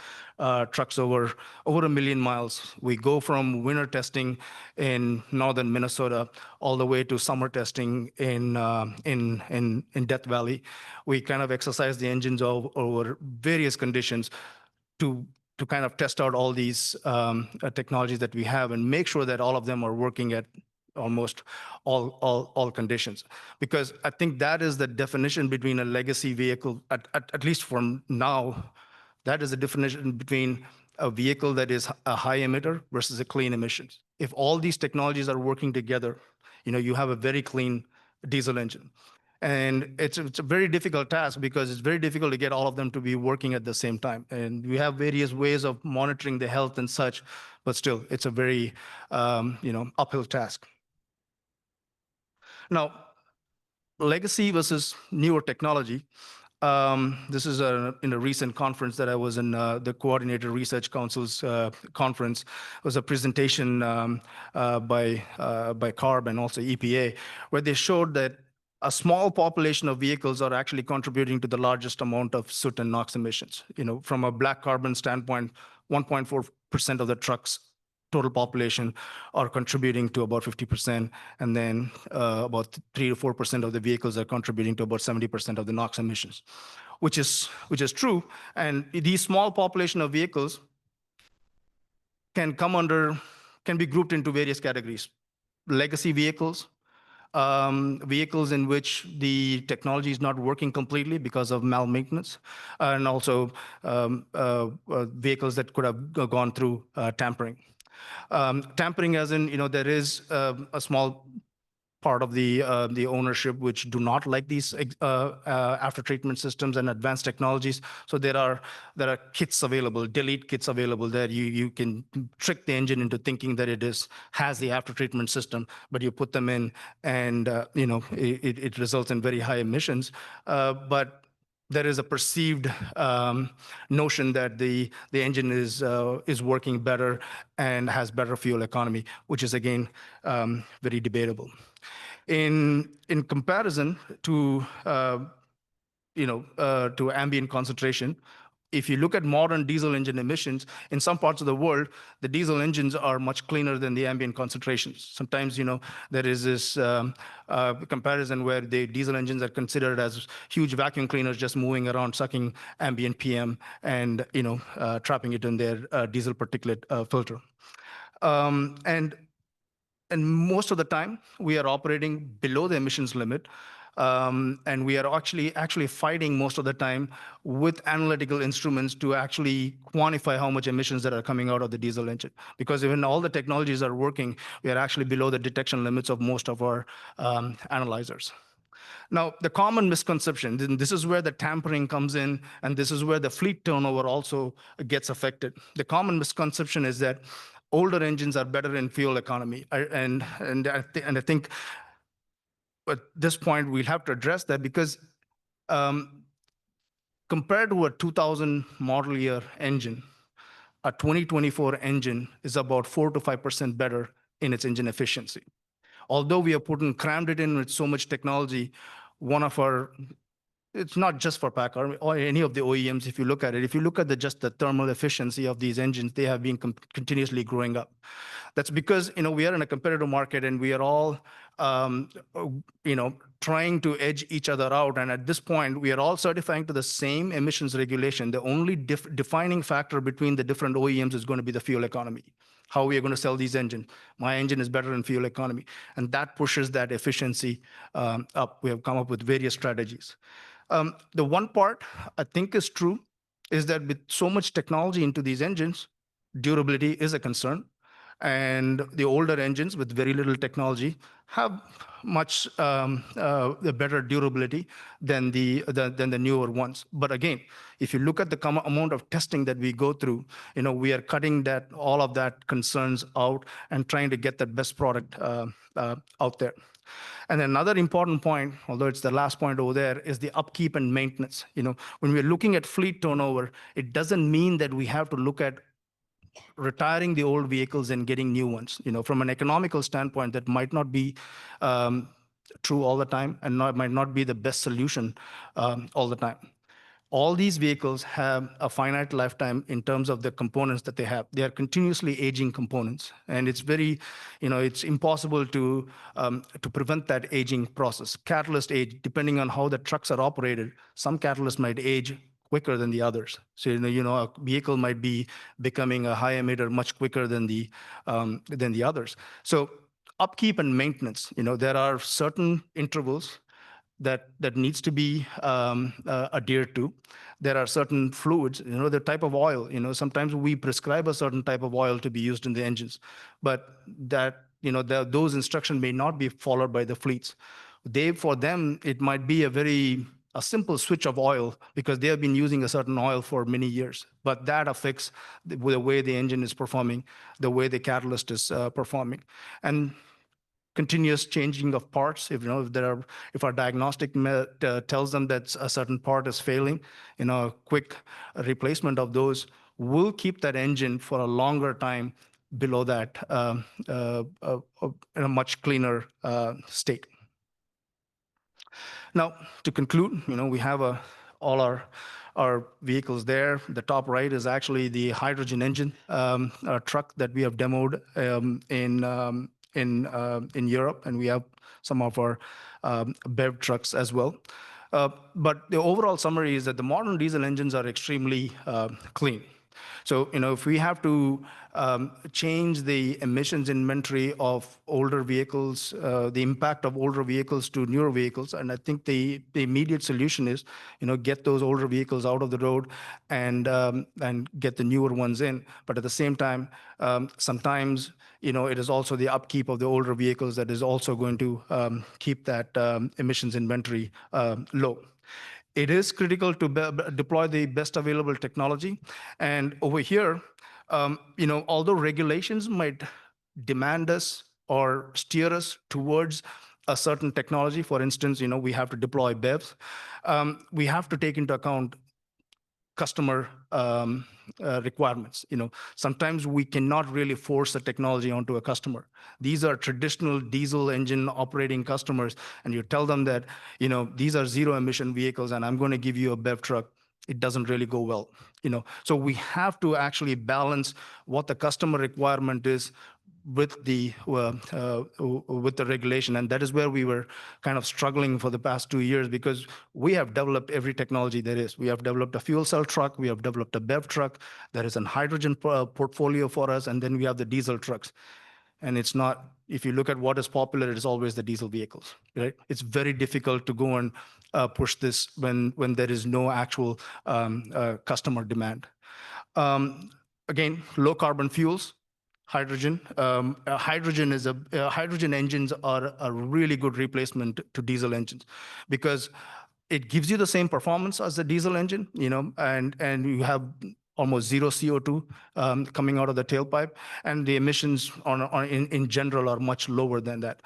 D: trucks over 1 million miles. We go from winter testing in northern Minnesota all the way to summer testing in Death Valley. We kind of exercise the engines over various conditions to kind of test out all these technologies that we have and make sure that all of them are working at almost all conditions. Because I think that is the definition between a legacy vehicle, at least from now, that is the definition between a vehicle that is a high emitter versus a clean emissions. If all these technologies are working together, you have a very clean diesel engine. And it's a very difficult task, because it's very difficult to get all of them to be working at the same time. And we have various ways of monitoring the health and such, but still, it's a very uphill task. Now, legacy versus newer technology. This is in a recent conference that I was in, the Coordinated Research Council's conference. It was a presentation by CARB and also EPA, where they showed that a small population of vehicles are actually contributing to the largest amount of soot and NOx emissions. From a black carbon standpoint, 1.4% of the trucks total population are contributing to about 50%, and then about 3 to 4% of the vehicles are contributing to about 70% of the NOx emissions, which is true. And these small population of vehicles can be grouped into various categories: legacy vehicles, vehicles in which the technology is not working completely because of malmaintenance, and also vehicles that could have gone through tampering. Tampering as in, there is a small part of the ownership which do not like these after treatment systems and advanced technologies. So there are kits available, delete kits available there. You can trick the engine into thinking that has the after treatment system, but you put them in, and it results in very high emissions. But there is a perceived notion that the engine is working better and has better fuel economy, which is again very debatable. In comparison to to ambient concentration, if you look at modern diesel engine emissions, in some parts of the world, the diesel engines are much cleaner than the ambient concentrations. Sometimes, there is this comparison where the diesel engines are considered as huge vacuum cleaners just moving around, sucking ambient PM and, trapping it in their diesel particulate filter. And most of the time, we are operating below the emissions limit. And we are actually fighting most of the time with analytical instruments to actually quantify how much emissions that are coming out of the diesel engine. Because even all the technologies are working, we are actually below the detection limits of most of our analyzers. Now, the common misconception, and this is where the tampering comes in, and this is where the fleet turnover also gets affected. The common misconception is that older engines are better in fuel economy. And I think at this point, we'll have to address that because compared to a 2000 model year engine, a 2024 engine is about 4 to 5% better in its engine efficiency. Although we have crammed it in with so much technology, it's not just for PACCAR or any of the OEMs. If you look at just the thermal efficiency of these engines, they have been continuously growing up. That's because we are in a competitive market and we are all trying to edge each other out. And at this point, we are all certifying to the same emissions regulation. The only defining factor between the different OEMs is going to be the fuel economy. How we are going to sell these engines. My engine is better in fuel economy, and that pushes that efficiency up. We have come up with various strategies. The one part I think is true is that with so much technology into these engines, durability is a concern. And the older engines with very little technology have much better durability than the newer ones. But again, if you look at the amount of testing that we go through, we are cutting all of that concerns out and trying to get the best product out there. And another important point, although it's the last point over there, is the upkeep and maintenance. When we're looking at fleet turnover, it doesn't mean that we have to look at retiring the old vehicles and getting new ones. From an economical standpoint, that might not be true all the time and might not be the best solution all the time. All these vehicles have a finite lifetime in terms of the components that they have. They are continuously aging components, and it's it's impossible to prevent that aging process. Catalyst age, depending on how the trucks are operated, some catalysts might age quicker than the others. So a vehicle might be becoming a high emitter much quicker than the others. So upkeep and maintenance, there are certain intervals that needs to be adhered to. There are certain fluids, the type of oil. Sometimes we prescribe a certain type of oil to be used in the engines, but those instructions may not be followed by the fleets. For them, it might be a simple switch of oil because they have been using a certain oil for many years, but that affects the way the engine is performing, the way the catalyst is performing. And continuous changing of parts. If our diagnostic tells them that a certain part is failing, a quick replacement of those will keep that engine for a longer time below that in a much cleaner state. Now, to conclude, we have all our vehicles there. The top right is actually the hydrogen engine truck that we have demoed in Europe, and we have some of our BEV trucks as well. But the overall summary is that the modern diesel engines are extremely clean. So, if we have to change the emissions inventory of older vehicles, the impact of older vehicles to newer vehicles, and I think the immediate solution is, get those older vehicles out of the road and get the newer ones in. But at the same time, sometimes, it is also the upkeep of the older vehicles that is also going to keep that emissions inventory low. It is critical to deploy the best available technology. And over here, although regulations might demand us or steer us towards a certain technology, for instance, we have to deploy BEVs, we have to take into account customer requirements. Sometimes we cannot really force the technology onto a customer. These are traditional diesel engine operating customers, and you tell them that, these are zero emission vehicles and I'm going to give you a BEV truck. It doesn't really go well. So we have to actually balance what the customer requirement is with the regulation, and that is where we were kind of struggling for the past 2 years, because we have developed every technology there is. We have developed a fuel cell truck, we have developed a BEV truck, there is a hydrogen portfolio for us, and then we have the diesel trucks. And it's not, if you look at what is popular, it is always the diesel vehicles, right? It's very difficult to go and push this when there is no actual customer demand. Again, low carbon fuels. Hydrogen. Hydrogen engines are a really good replacement to diesel engines, because it gives you the same performance as the diesel engine, and you have almost zero CO2 coming out of the tailpipe, and the emissions in general are much lower than that.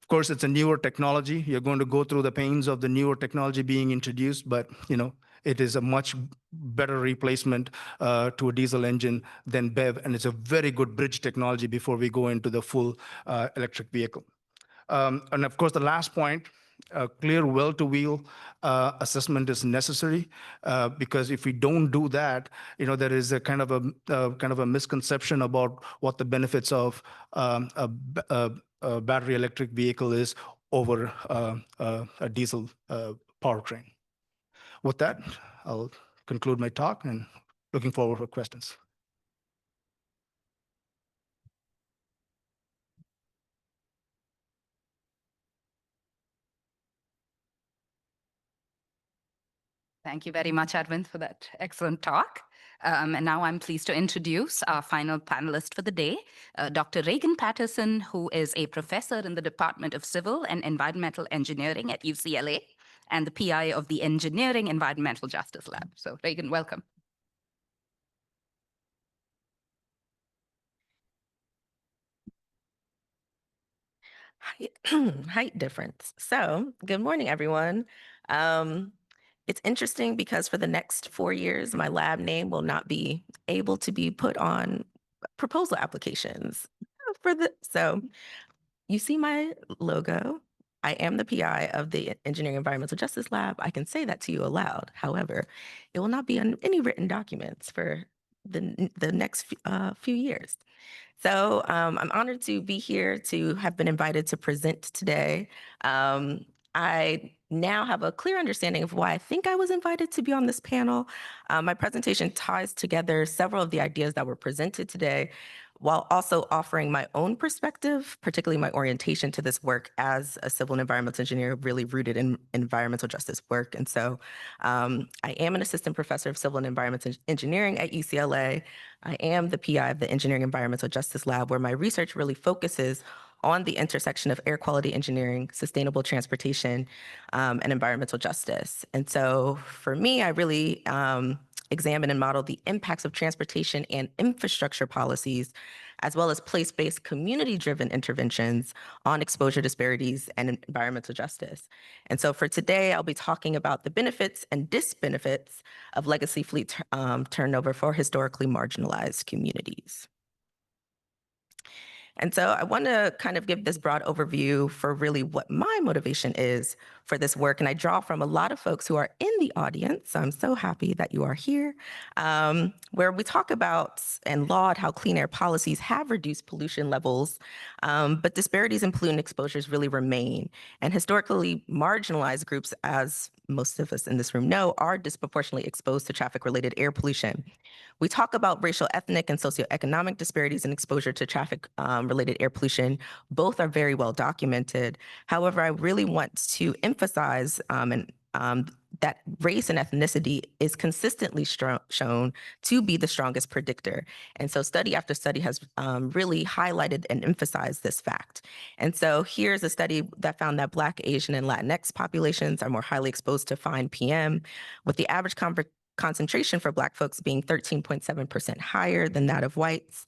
D: Of course, it's a newer technology. You're going to go through the pains of the newer technology being introduced, but it is a much better replacement to a diesel engine than BEV, and it's a very good bridge technology before we go into the full electric vehicle. And of course, the last point, clear well-to-wheel assessment is necessary, because if we don't do that, there is a kind of a misconception about what the benefits of a battery electric vehicle is over a diesel powertrain. With that, I'll conclude my talk and looking forward for questions.
A: Thank you very much, Arvind, for that excellent talk. And now I'm pleased to introduce our final panelist for the day, Dr. Reagan Patterson, who is a professor in the Department of Civil and Environmental Engineering at UCLA and the PI of the Engineering Environmental Justice Lab. So Reagan, welcome.
E: Height difference. So good morning, everyone. It's interesting because for the next 4 years, my lab name will not be able to be put on proposal applications. So you see my logo. I am the PI of the Engineering Environmental Justice Lab. I can say that to you aloud. However, it will not be on any written documents for the next few years. So I'm honored to be here, to have been invited to present today. I now have a clear understanding of why I think I was invited to be on this panel. My presentation ties together several of the ideas that were presented today, while also offering my own perspective, particularly my orientation to this work as a civil and environmental engineer, really rooted in environmental justice work. And so I am an assistant professor of civil and environmental engineering at UCLA. I am the PI of the Engineering Environmental Justice Lab, where my research really focuses on the intersection of air quality engineering, sustainable transportation, and environmental justice. And so for me, I really examine and model the impacts of transportation and infrastructure policies, as well as place-based community-driven interventions on exposure disparities and environmental justice. And so for today, I'll be talking about the benefits and disbenefits of legacy fleet turnover for historically marginalized communities. And so I want to kind of give this broad overview for really what my motivation is for this work. And I draw from a lot of folks who are in the audience. So I'm so happy that you are here, where we talk about and laud how clean air policies have reduced pollution levels, but disparities in pollutant exposures really remain. And historically marginalized groups, as most of us in this room know, are disproportionately exposed to traffic-related air pollution. We talk about racial, ethnic, and socioeconomic disparities in exposure to traffic-related air pollution. Both are very well documented. However, I really want to emphasize that race and ethnicity is consistently shown to be the strongest predictor. And so study after study has really highlighted and emphasized this fact. And so here's a study that found that Black, Asian, and Latinx populations are more highly exposed to fine PM, with the average concentration for Black folks being 13.7% higher than that of whites.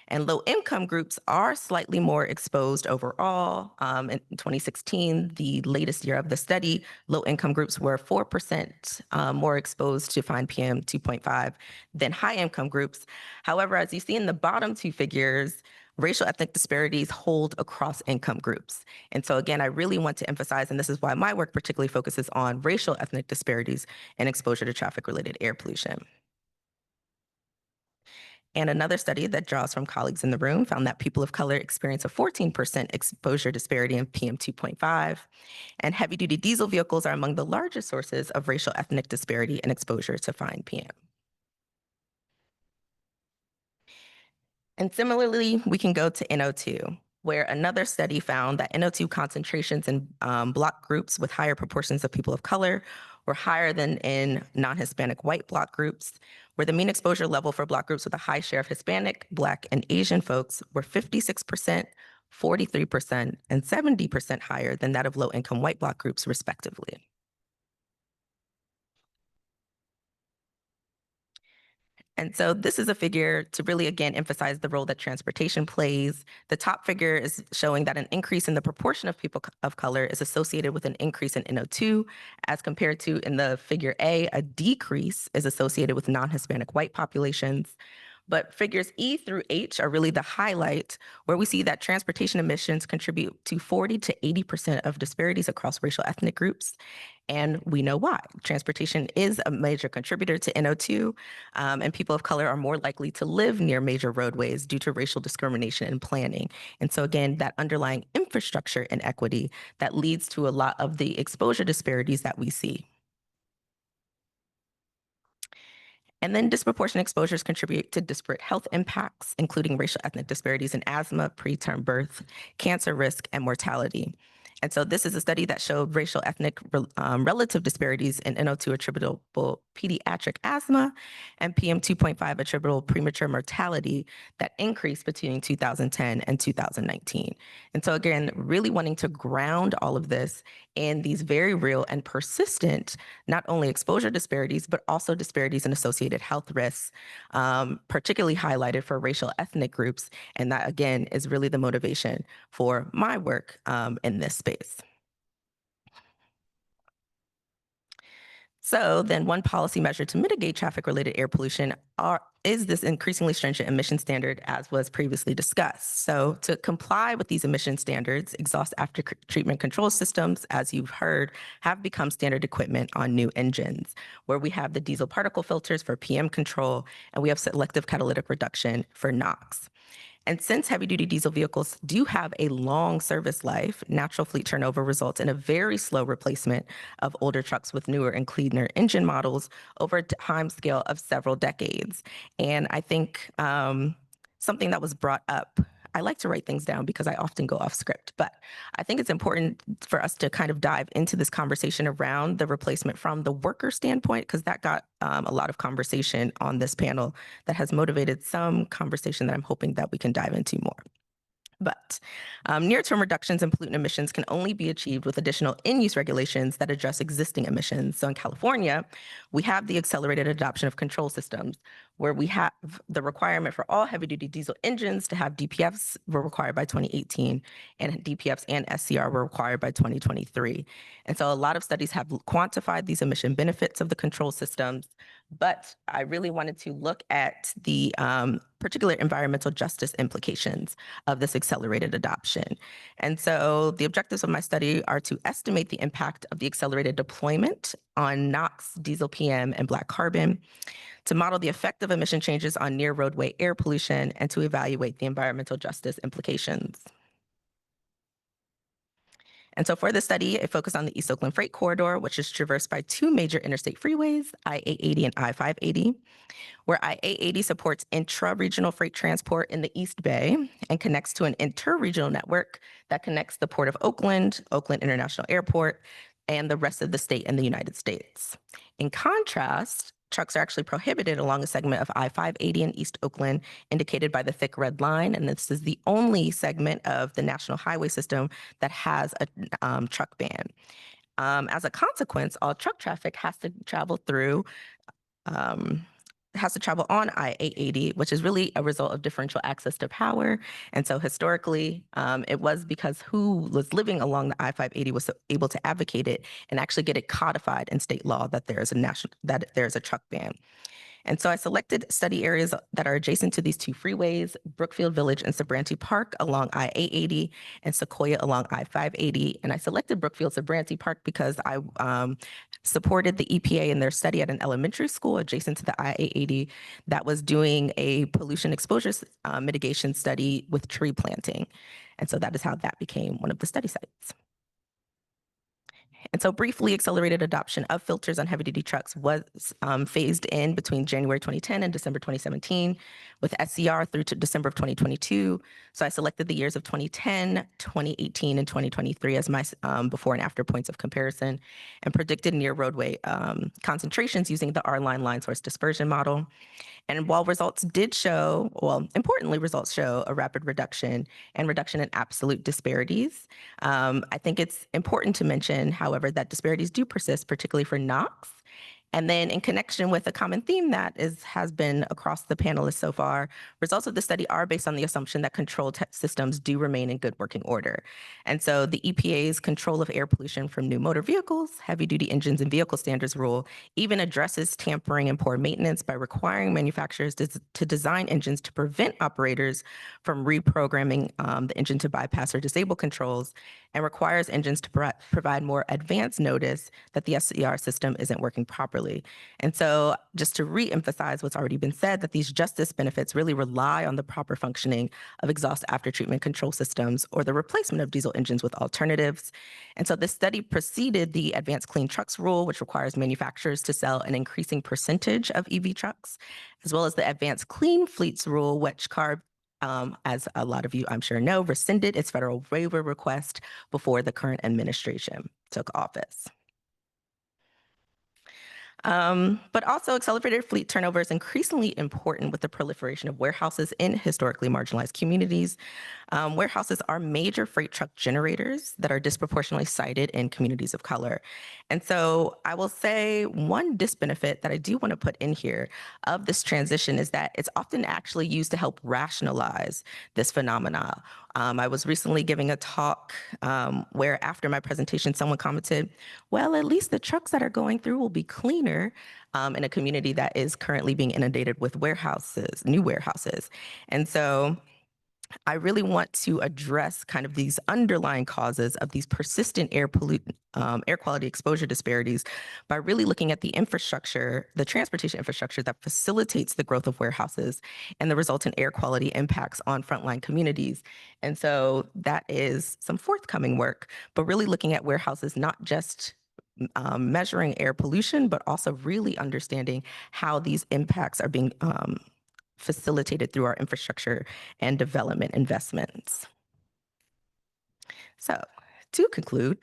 E: And low-income groups are slightly more exposed overall. In 2016, the latest year of the study, low-income groups were 4% more exposed to fine PM 2.5 than high-income groups. However, as you see in the bottom two figures, racial ethnic disparities hold across income groups. And so again, I really want to emphasize, and this is why my work particularly focuses on racial ethnic disparities and exposure to traffic-related air pollution. And another study that draws from colleagues in the room found that people of color experience a 14% exposure disparity in PM 2.5, and heavy-duty diesel vehicles are among the largest sources of racial ethnic disparity and exposure to fine PM. And similarly, we can go to NO2, where another study found that NO2 concentrations in block groups with higher proportions of people of color were higher than in non-Hispanic white block groups, where the mean exposure level for block groups with a high share of Hispanic, Black, and Asian folks were 56%, 43%, and 70% higher than that of low-income white block groups, respectively. And so this is a figure to really, again, emphasize the role that transportation plays. The top figure is showing that an increase in the proportion of people of color is associated with an increase in NO2, as compared to, in the figure a decrease is associated with non-Hispanic white populations. But figures E through H are really the highlight, where we see that transportation emissions contribute to 40 to 80% of disparities across racial ethnic groups. And we know why. Transportation is a major contributor to NO2, and people of color are more likely to live near major roadways due to racial discrimination and planning. And so again, that underlying infrastructure inequity that leads to a lot of the exposure disparities that we see. And then disproportionate exposures contribute to disparate health impacts, including racial ethnic disparities in asthma, preterm birth, cancer risk, and mortality. And so this is a study that showed racial ethnic relative disparities in NO2 attributable pediatric asthma and PM 2.5 attributable premature mortality that increased between 2010 and 2019. And so again, really wanting to ground all of this in these very real and persistent, not only exposure disparities, but also disparities in associated health risks, particularly highlighted for racial ethnic groups. And that, again, is really the motivation for my work in this space. So then one policy measure to mitigate traffic-related air pollution is this increasingly stringent emission standard, as was previously discussed. So to comply with these emission standards, exhaust after treatment control systems, as you've heard, have become standard equipment on new engines, where we have the diesel particle filters for PM control, and we have selective catalytic reduction for NOx. And since heavy-duty diesel vehicles do have a long service life, natural fleet turnover results in a very slow replacement of older trucks with newer and cleaner engine models over a time scale of several decades. And I think something that was brought up, I like to write things down because I often go off script, but I think it's important for us to kind of dive into this conversation around the replacement from the worker standpoint, because that got a lot of conversation on this panel that has motivated some conversation that I'm hoping that we can dive into more. But near-term reductions in pollutant emissions can only be achieved with additional in-use regulations that address existing emissions. So in California, we have the accelerated adoption of control systems, where we have the requirement for all heavy-duty diesel engines to have DPFs were required by 2018, and DPFs and SCR were required by 2023. And so a lot of studies have quantified these emission benefits of the control systems, but I really wanted to look at the particular environmental justice implications of this accelerated adoption. And so the objectives of my study are to estimate the impact of the accelerated deployment on NOx, diesel PM, and black carbon, to model the effect of emission changes on near roadway air pollution, and to evaluate the environmental justice implications. And so for the study, it focused on the East Oakland Freight Corridor, which is traversed by two major interstate freeways, I-880 and I-580, where I-880 supports intra-regional freight transport in the East Bay and connects to an inter-regional network that connects the Port of Oakland, Oakland International Airport, and the rest of the state and the United States. In contrast, trucks are actually prohibited along a segment of I-580 in East Oakland, indicated by the thick red line, and this is the only segment of the national highway system that has a truck ban. As a consequence, all truck traffic has to travel on I-880, which is really a result of differential access to power. And so historically, it was because who was living along the I-580 was able to advocate it and actually get it codified in state law that there's a truck ban. And so I selected study areas that are adjacent to these two freeways, Brookfield Village and Sobranty Park along I-880 and Sequoia along I-580. And I selected Brookfield Sobranty Park because I supported the EPA in their study at an elementary school adjacent to the I-880 that was doing a pollution exposure mitigation study with tree planting. And so that is how that became one of the study sites. And so briefly, accelerated adoption of filters on heavy-duty trucks was phased in between January 2010 and December 2017, with SCR through to December of 2022. So I selected the years of 2010, 2018, and 2023 as my before and after points of comparison, and predicted near roadway concentrations using the R-line line source dispersion model. And while results did show, well, importantly, results show a rapid reduction in absolute disparities. I think it's important to mention, however, that disparities do persist, particularly for NOx. And then in connection with a common theme that has been across the panelists so far, results of the study are based on the assumption that control systems do remain in good working order. And so the EPA's control of air pollution from new motor vehicles, heavy duty engines and vehicle standards rule even addresses tampering and poor maintenance by requiring manufacturers to design engines to prevent operators from reprogramming the engine to bypass or disable controls, and requires engines to provide more advanced notice that the SCR system isn't working properly. And so just to re-emphasize what's already been said, that these justice benefits really rely on the proper functioning of exhaust after-treatment control systems or the replacement of diesel engines with alternatives. And so this study preceded the Advanced Clean Trucks rule, which requires manufacturers to sell an increasing percentage of EV trucks, as well as the Advanced Clean Fleets rule, which CARB, as a lot of you I'm sure know, rescinded its federal waiver request before the current administration took office. But also accelerated fleet turnover is increasingly important with the proliferation of warehouses in historically marginalized communities. Warehouses are major freight truck generators that are disproportionately sited in communities of color. And so I will say one disbenefit that I do want to put in here of this transition is that it's often actually used to help rationalize this phenomena. I was recently giving a talk where after my presentation, someone commented, well, at least the trucks that are going through will be cleaner in a community that is currently being inundated with warehouses, new warehouses. And so I really want to address kind of these underlying causes of these persistent air quality exposure disparities by really looking at the infrastructure, the transportation infrastructure that facilitates the growth of warehouses and the resultant air quality impacts on frontline communities. And so that is some forthcoming work, but really looking at warehouses, not just measuring air pollution, but also really understanding how these impacts are being facilitated through our infrastructure and development investments. So to conclude,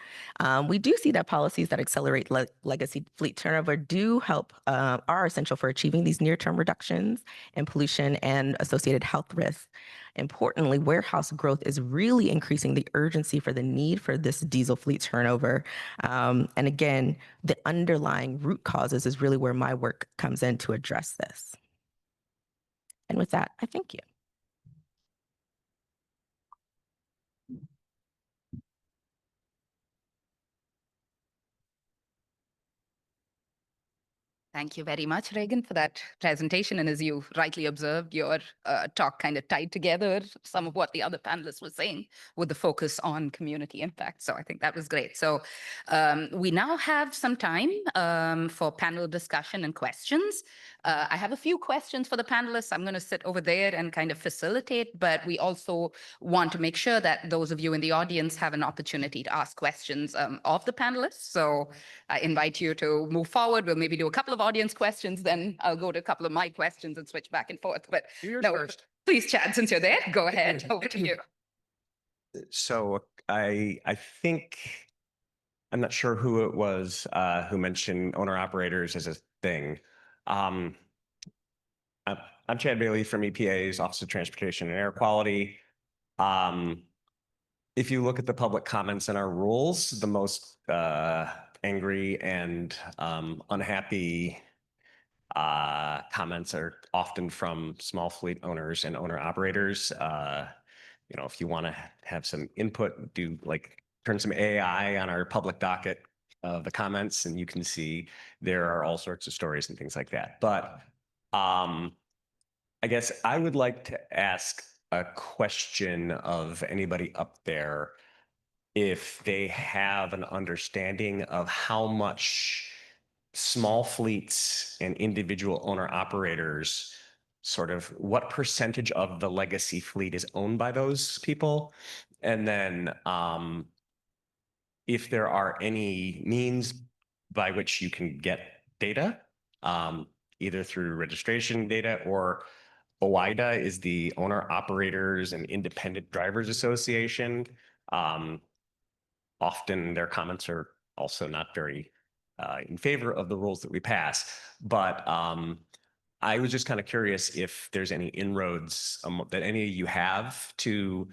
E: we do see that policies that accelerate legacy fleet turnover do help, are essential for achieving these near-term reductions in pollution and associated health risks. Importantly, warehouse growth is really increasing the urgency for the need for this diesel fleet turnover. And again, the underlying root causes is really where my work comes in to address this. And with that, I thank you.
A: Thank you very much, Reagan, for that presentation. And as you rightly observed, your talk kind of tied together some of what the other panelists were saying with the focus on community impact. So I think that was great. So we now have some time for panel discussion and questions. I have a few questions for the panelists. I'm going to sit over there and kind of facilitate, but we also want to make sure that those of you in the audience have an opportunity to ask questions of the panelists. So I invite you to move forward. We'll maybe do a couple of audience questions, then I'll go to a couple of my questions and switch back and forth. But
B: Yours
A: no,
B: first.
A: please, Chad, since you're there, go ahead. Over to you.
F: So I think I'm not sure who it was who mentioned owner operators as a thing. I'm Chad Bailey from EPA's Office of Transportation and Air Quality. If you look at the public comments in our rules, the most angry and unhappy comments are often from small fleet owners and owner operators. If you want to have some input, turn some AI on our public docket of the comments, and you can see there are all sorts of stories and things like that. But I guess I would like to ask a question of anybody up there if they have an understanding of how much small fleets and individual owner operators, sort of what percentage of the legacy fleet is owned by those people? And then if there are any means by which you can get data, either through registration data or OIDA is the Owner Operators and Independent Drivers Association. Often their comments are also not very in favor of the rules that we pass. But I was just kind of curious if there's any inroads that any of you have to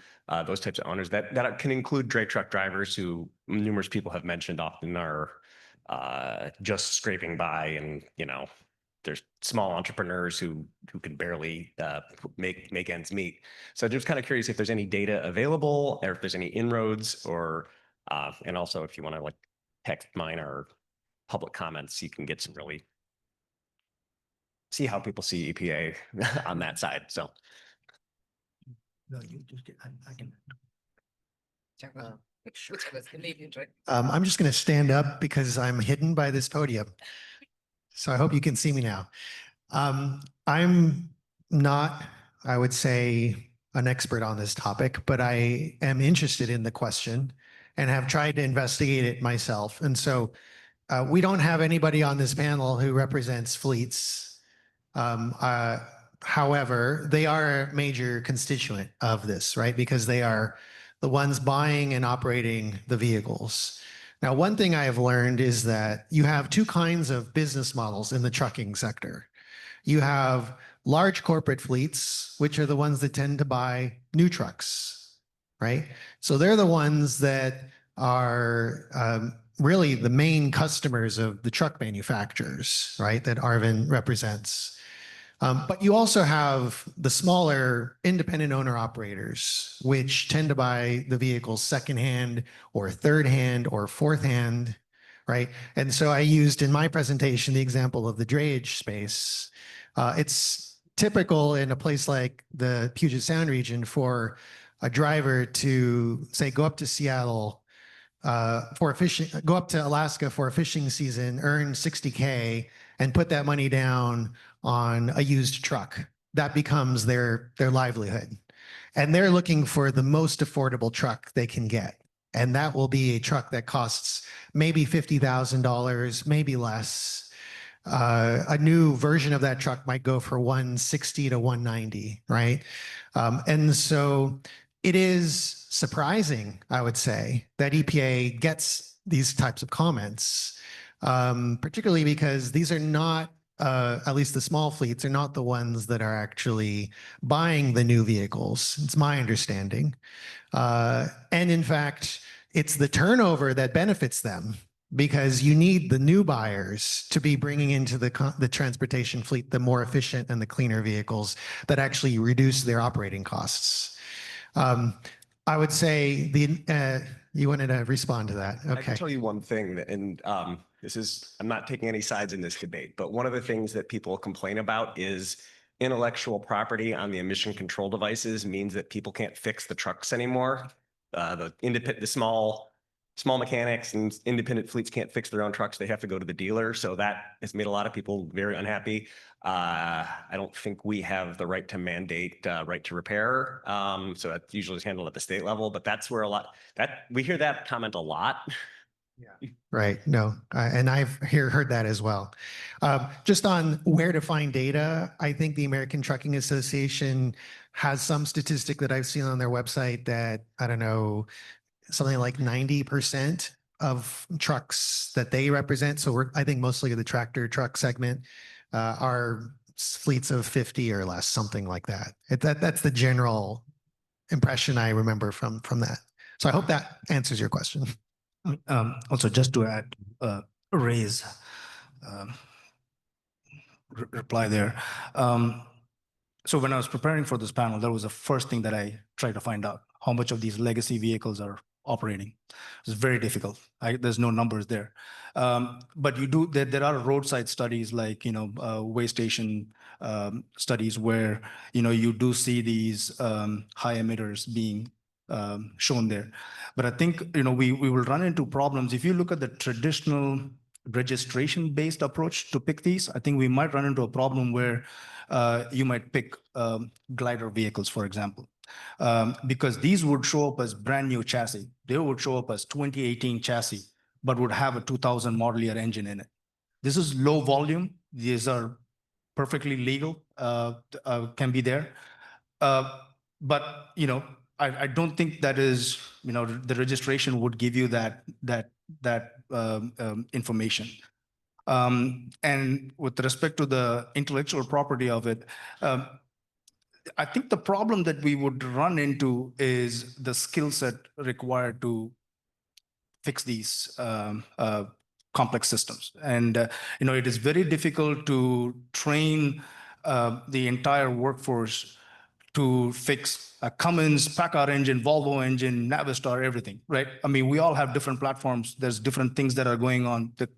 F: those types of owners that can include dray truck drivers who numerous people have mentioned often are just scraping by, and there's small entrepreneurs who can barely make ends meet. So just kind of curious if there's any data available, or if there's any inroads, or and also if you want to text mine or public comments, you can get some really see how people see EPA on that side. So
B: No, you just get, I can.
A: Whichever's convenient, right?
B: I'm just going to stand up because I'm hidden by this podium. So I hope you can see me now. I'm not, I would say, an expert on this topic, but I am interested in the question and have tried to investigate it myself. And so we don't have anybody on this panel who represents fleets. However, they are a major constituent of this, right? Because they are the ones buying and operating the vehicles. Now, one thing I have learned is that you have two kinds of business models in the trucking sector. You have large corporate fleets, which are the ones that tend to buy new trucks, right? So they're the ones that are really the main customers of the truck manufacturers, right? That Arvind represents. But you also have the smaller independent owner operators, which tend to buy the vehicles secondhand or third hand or fourth hand, right? And so I used in my presentation the example of the drayage space. It's typical in a place like the Puget Sound region for a driver to say go up to Seattle for a fishing, go up to Alaska for a fishing season, earn $60K, and put that money down on a used truck. That becomes their livelihood. And they're looking for the most affordable truck they can get. And that will be a truck that costs maybe $50,000, maybe less. A new version of that truck might go for $160 to $190, right? And so it is surprising, I would say, that EPA gets these types of comments, particularly because these are not, at least the small fleets are not the ones that are actually buying the new vehicles. It's my understanding. And in fact, it's the turnover that benefits them, because you need the new buyers to be bringing into the transportation fleet the more efficient and the cleaner vehicles that actually reduce their operating costs. I would say you wanted to respond to that.
F: I
B: Okay.
F: can tell you one thing, I'm not taking any sides in this debate, but one of the things that people complain about is intellectual property on the emission control devices means that people can't fix the trucks anymore. The small mechanics and independent fleets can't fix their own trucks. They have to go to the dealer. So that has made a lot of people very unhappy. I don't think we have the right to mandate right to repair. So that's usually handled at the state level, but that's where we hear that comment a lot.
B: Yeah. Right. No, and I've heard that as well. Just on where to find data, I think the American Trucking Association has some statistic that I've seen on their website that, I don't know, something like 90% of trucks that they represent. So I think mostly the tractor truck segment are fleets of 50 or less, something like that. That's the general impression I remember from that. So I hope that answers your question.
D: Also, just to add, Ray's reply there. So when I was preparing for this panel, that was the first thing that I tried to find out, how much of these legacy vehicles are operating. It's very difficult. There's no numbers there. But there are roadside studies like, way station studies where, you do see these high emitters being shown there. But I think, we will run into problems. If you look at the traditional registration-based approach to pick these, I think we might run into a problem where you might pick glider vehicles, for example, because these would show up as brand new chassis. They would show up as 2018 chassis, but would have a 2000 model year engine in it. This is low volume. These are perfectly legal, can be there. But, I don't think that is, the registration would give you that information. And with respect to the intellectual property of it, I think the problem that we would run into is the skill set required to fix these complex systems. And, it is very difficult to train the entire workforce to fix a Cummins, Packard engine, Volvo engine, Navistar, everything, right? I mean, we all have different platforms. There's different things that are going on. The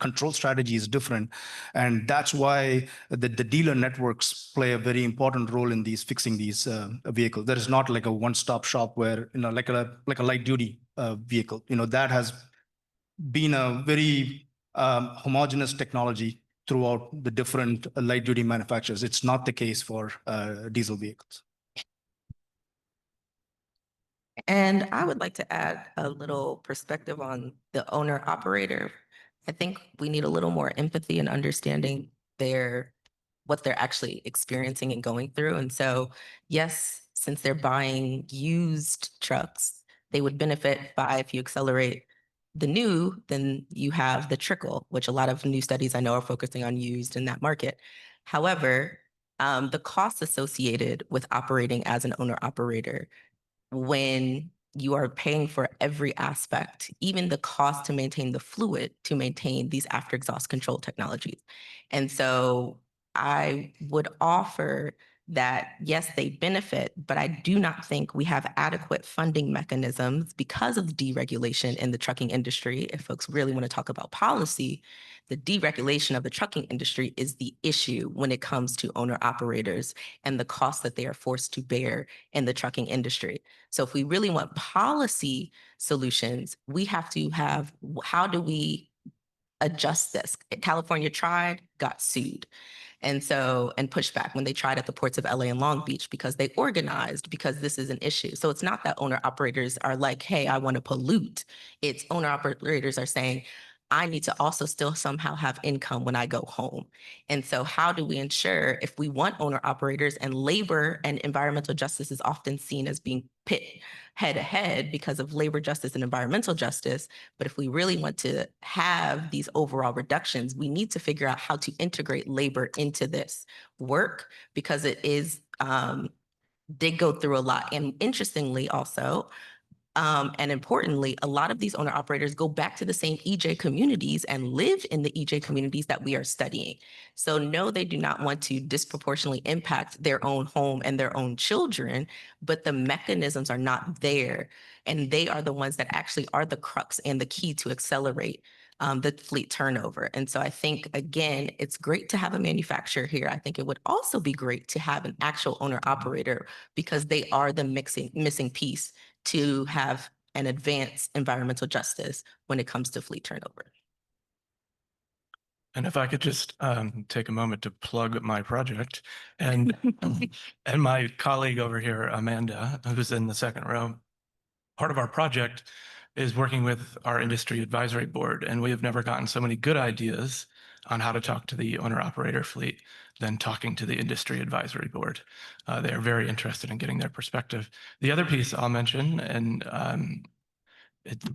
D: control strategy is different. And that's why the dealer networks play a very important role in fixing these vehicles. There is not like a one-stop shop where, like a light duty vehicle, that has been a very homogeneous technology throughout the different light duty manufacturers. It's not the case for diesel vehicles.
E: And I would like to add a little perspective on the owner operator. I think we need a little more empathy and understanding what they're actually experiencing and going through. And so, yes, since they're buying used trucks, they would benefit by, if you accelerate the new, then you have the trickle, which a lot of new studies I know are focusing on used in that market. However, the costs associated with operating as an owner operator, when you are paying for every aspect, even the cost to maintain the fluid, to maintain these after exhaust control technologies. And so I would offer that, yes, they benefit, but I do not think we have adequate funding mechanisms because of deregulation in the trucking industry. If folks really want to talk about policy, the deregulation of the trucking industry is the issue when it comes to owner operators and the costs that they are forced to bear in the trucking industry. So if we really want policy solutions, we have to have, how do we adjust this? California tried, got sued. And pushed back when they tried at the ports of LA and Long Beach, because they organized, because this is an issue. So it's not that owner operators are like, hey, I want to pollute. It's owner operators are saying, I need to also still somehow have income when I go home. And so how do we ensure, if we want owner operators, and labor and environmental justice is often seen as being pit head to head because of labor justice and environmental justice, but if we really want to have these overall reductions, we need to figure out how to integrate labor into this work, because it is, they go through a lot. And interestingly also, and importantly, a lot of these owner operators go back to the same EJ communities and live in the EJ communities that we are studying. So no, they do not want to disproportionately impact their own home and their own children, but the mechanisms are not there. And they are the ones that actually are the crux and the key to accelerate the fleet turnover. And so I think, again, it's great to have a manufacturer here. I think it would also be great to have an actual owner operator, because they are the missing piece to have an advanced environmental justice when it comes to fleet turnover.
C: And if I could just take a moment to plug my project and and my colleague over here, Amanda, who's in the second row. Part of our project is working with our industry advisory board, and we have never gotten so many good ideas on how to talk to the owner operator fleet than talking to the industry advisory board. They are very interested in getting their perspective. The other piece I'll mention, and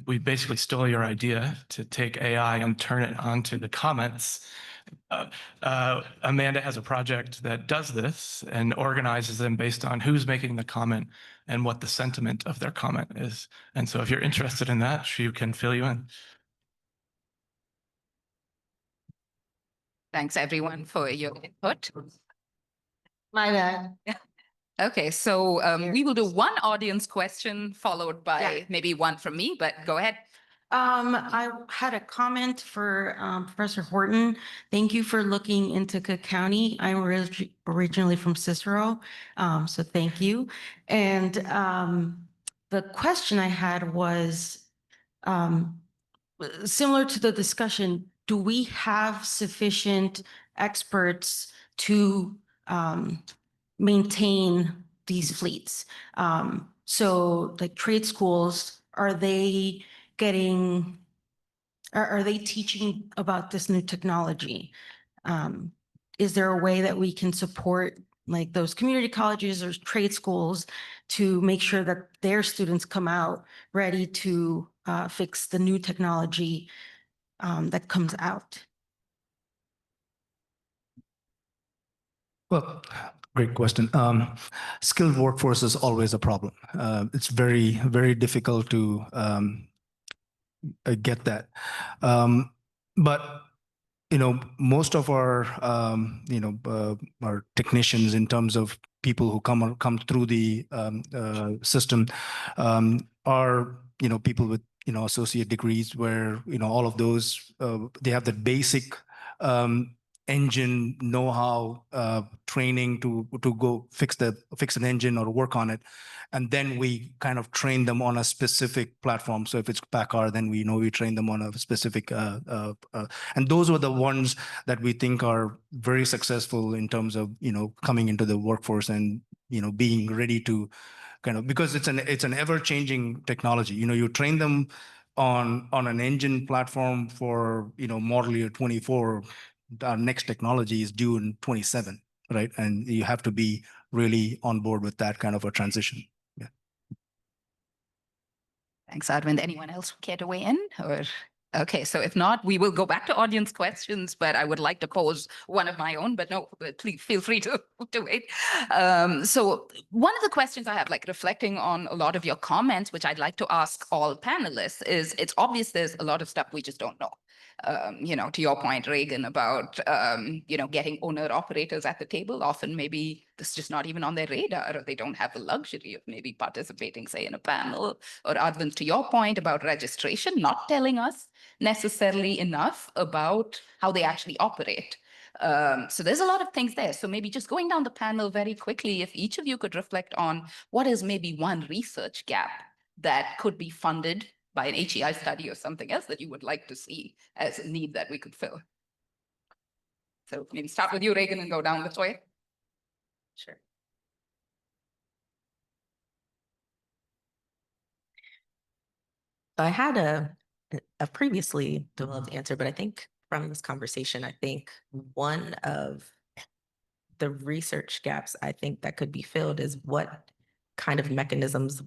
C: we basically stole your idea to take AI and turn it onto the comments. Amanda has a project that does this and organizes them based on who's making the comment and what the sentiment of their comment is. And so if you're interested in that, she can fill you in.
A: Thanks everyone for your input.
G: My bad.
A: Okay, so we will do one audience question followed by
G: Yeah.
A: maybe one from me, but go ahead.
G: I had a comment for Professor Horton. Thank you for looking into Cook County. I'm originally from Cicero, so thank you. And the question I had was similar to the discussion. Do we have sufficient experts to maintain these fleets? So like trade schools, are they getting, are they teaching about this new technology? Is there a way that we can support like those community colleges or trade schools to make sure that their students come out ready to fix the new technology that comes out?
D: Well, great question. Skilled workforce is always a problem. It's very, very difficult to get that. But most of our our technicians, in terms of people who come through the system, are people with associate degrees, where all of those they have the basic engine know-how, training to go fix an engine or work on it. And then we kind of train them on a specific platform. So if it's PACCAR, then we train them on a specific, and those were the ones that we think are very successful in terms of, coming into the workforce and, being ready to because it's an ever-changing technology. You train them on an engine platform for, model year 24, our next technology is due in 27, right? And you have to be really on board with that kind of a transition. Yeah.
A: Thanks, Arvind. Anyone else care to weigh in? Or okay, so if not, we will go back to audience questions, but I would like to pose one of my own, but no, please feel free to wait. So one of the questions I have, like reflecting on a lot of your comments, which I'd like to ask all panelists, is it's obvious there's a lot of stuff we just don't know. To your point, Reagan, about, getting owner operators at the table. Often maybe this is just not even on their radar, or they don't have the luxury of maybe participating, say, in a panel. Or Arvind, to your point about registration, not telling us necessarily enough about how they actually operate. So there's a lot of things there. So maybe just going down the panel very quickly, if each of you could reflect on what is maybe one research gap that could be funded by an HEI study or something else that you would like to see as a need that we could fill. So maybe start with you, Reagan, and go down this way.
E: Sure. So I had a previously developed answer, but I think from this conversation, I think one of the research gaps I think that could be filled is what kind of mechanisms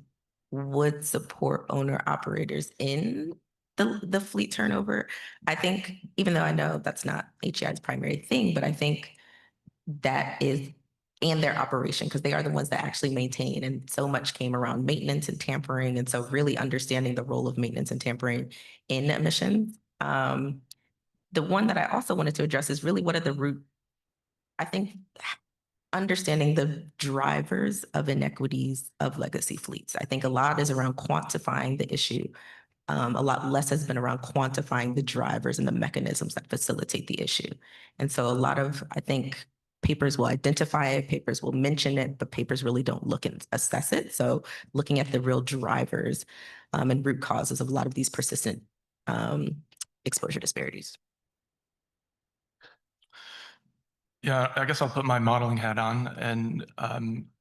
E: would support owner operators in the fleet turnover. I think, even though I know that's not HEI's primary thing, but I think that is, and their operation, because they are the ones that actually maintain. And so much came around maintenance and tampering. And so really understanding the role of maintenance and tampering in emissions. The one that I also wanted to address is really what are the root, I think, understanding the drivers of inequities of legacy fleets. I think a lot is around quantifying the issue A lot less has been around quantifying the drivers and the mechanisms that facilitate the issue. And so a lot of, I think, papers will identify it, papers will mention it, but papers really don't look and assess it. So looking at the real drivers and root causes of a lot of these persistent exposure disparities.
C: Yeah, I guess I'll put my modeling hat on. And,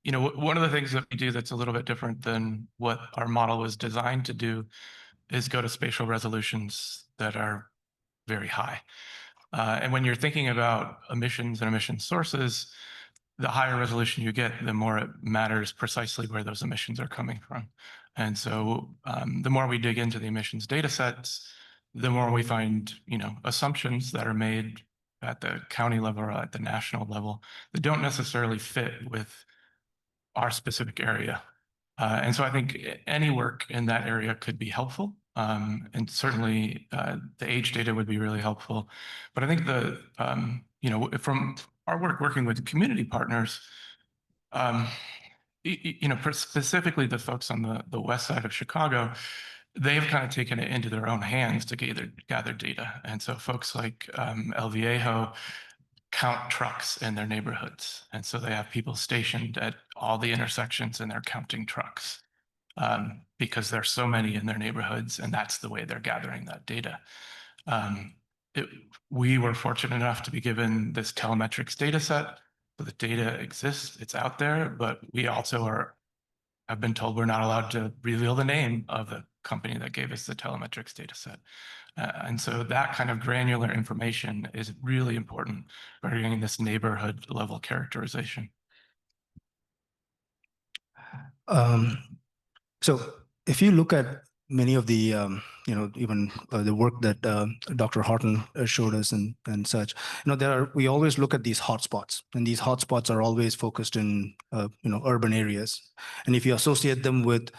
C: one of the things that we do that's a little bit different than what our model was designed to do is go to spatial resolutions that are very high. And when you're thinking about emissions and emission sources, the higher resolution you get, the more it matters precisely where those emissions are coming from. And so the more we dig into the emissions data sets, the more we find, assumptions that are made at the county level or at the national level that don't necessarily fit with our specific area. And so I think any work in that area could be helpful. And certainly the age data would be really helpful. But I think from our work working with community partners, specifically the folks on the west side of Chicago, they've kind of taken it into their own hands to gather data. And so folks like El Viejo count trucks in their neighborhoods. And so they have people stationed at all the intersections and they're counting trucks because there's so many in their neighborhoods, and that's the way they're gathering that data. We were fortunate enough to be given this telemetrics data set. So the data exists, it's out there, but we also have been told we're not allowed to reveal the name of the company that gave us the telemetrics data set. And so that kind of granular information is really important for getting this neighborhood level characterization.
D: So if you look at many of the, even the work that Dr. Horton showed us and such, we always look at these hotspots, and these hotspots are always focused in, urban areas. And if you associate them with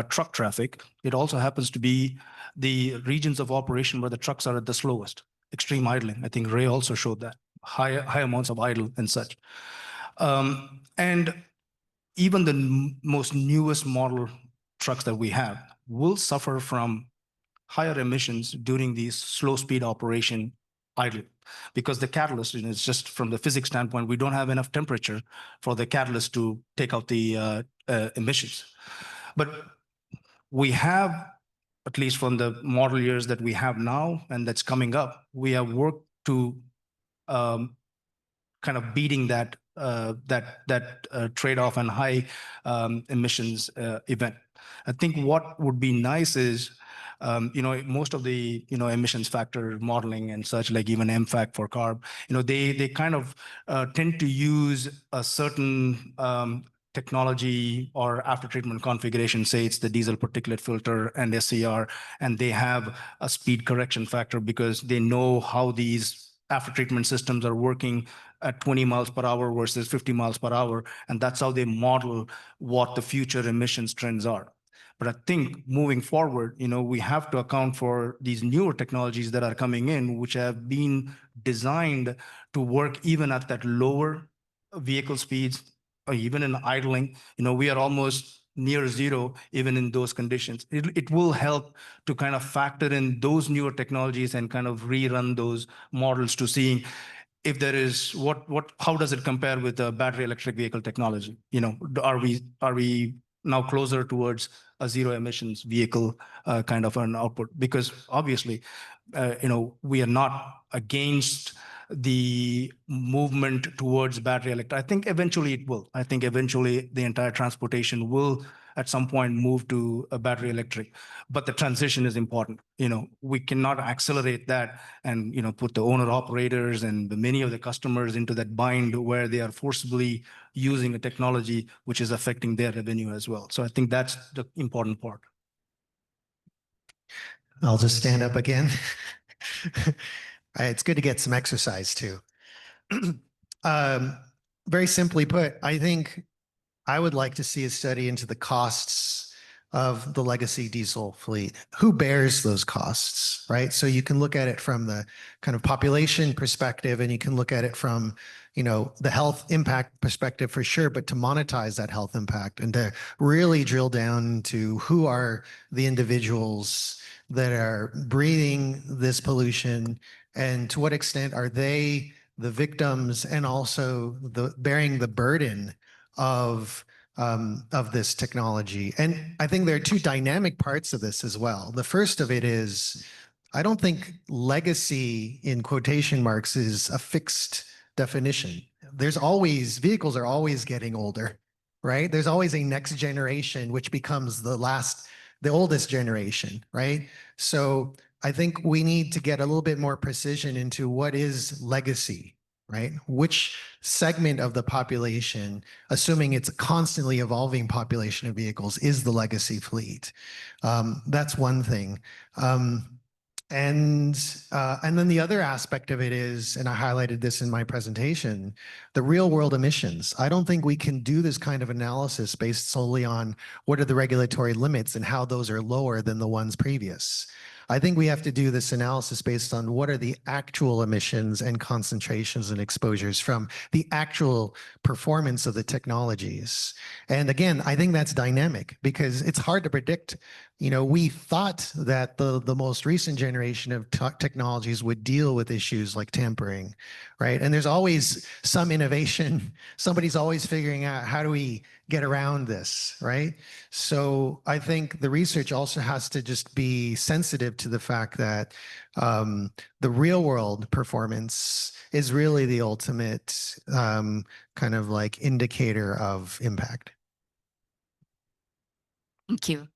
D: truck traffic, it also happens to be the regions of operation where the trucks are at the slowest, extreme idling. I think Ray also showed that, high amounts of idle and such. And even the most newest model trucks that we have will suffer from higher emissions during these slow speed operation idle, because the catalyst, it's just from the physics standpoint, we don't have enough temperature for the catalyst to take out the emissions. But we have, at least from the model years that we have now and that's coming up, we have worked to kind of beating that trade-off and high emissions event. I think what would be nice is, most of the, emissions factor modeling and such, like even MFAC for CARB, they kind of tend to use a certain technology or after treatment configuration, say it's the diesel particulate filter and SCR, and they have a speed correction factor because they know how these after treatment systems are working at 20 miles per hour versus 50 miles per hour. And that's how they model what the future emissions trends are. But I think moving forward, we have to account for these newer technologies that are coming in, which have been designed to work even at that lower vehicle speeds, or even in idling. We are almost near zero, even in those conditions. It will help to kind of factor in those newer technologies and kind of rerun those models to seeing if there is how does it compare with the battery electric vehicle technology? Are we now closer towards a zero emissions vehicle kind of an output? Because obviously, we are not against the movement towards battery electric. I think eventually it will. I think eventually the entire transportation will at some point move to a battery electric, but the transition is important. We cannot accelerate that and, put the owner operators and many of the customers into that bind where they are forcibly using a technology which is affecting their revenue as well. So I think that's the important part.
B: I'll just stand up again. It's good to get some exercise too. Very simply put, I think I would like to see a study into the costs of the legacy diesel fleet. Who bears those costs, right? So you can look at it from the kind of population perspective, and you can look at it from, the health impact perspective for sure, but to monetize that health impact and to really drill down to who are the individuals that are breathing this pollution and to what extent are they the victims and also bearing the burden of this technology. And I think there are two dynamic parts of this as well. The first of it is, I don't think legacy in quotation marks is a fixed definition. Vehicles are always getting older, right? There's always a next generation, which becomes the oldest generation, right? So I think we need to get a little bit more precision into what is legacy, right? Which segment of the population, assuming it's a constantly evolving population of vehicles, is the legacy fleet? That's one thing. And then the other aspect of it is, and I highlighted this in my presentation, the real world emissions. I don't think we can do this kind of analysis based solely on what are the regulatory limits and how those are lower than the ones previous. I think we have to do this analysis based on what are the actual emissions and concentrations and exposures from the actual performance of the technologies. And again, I think that's dynamic because it's hard to predict. We thought that the most recent generation of technologies would deal with issues like tampering, right? And there's always some innovation. Somebody's always figuring out how do we get around this, right? So I think the research also has to just be sensitive to the fact that the real world performance is really the ultimate kind of like indicator of impact.
A: Thank you.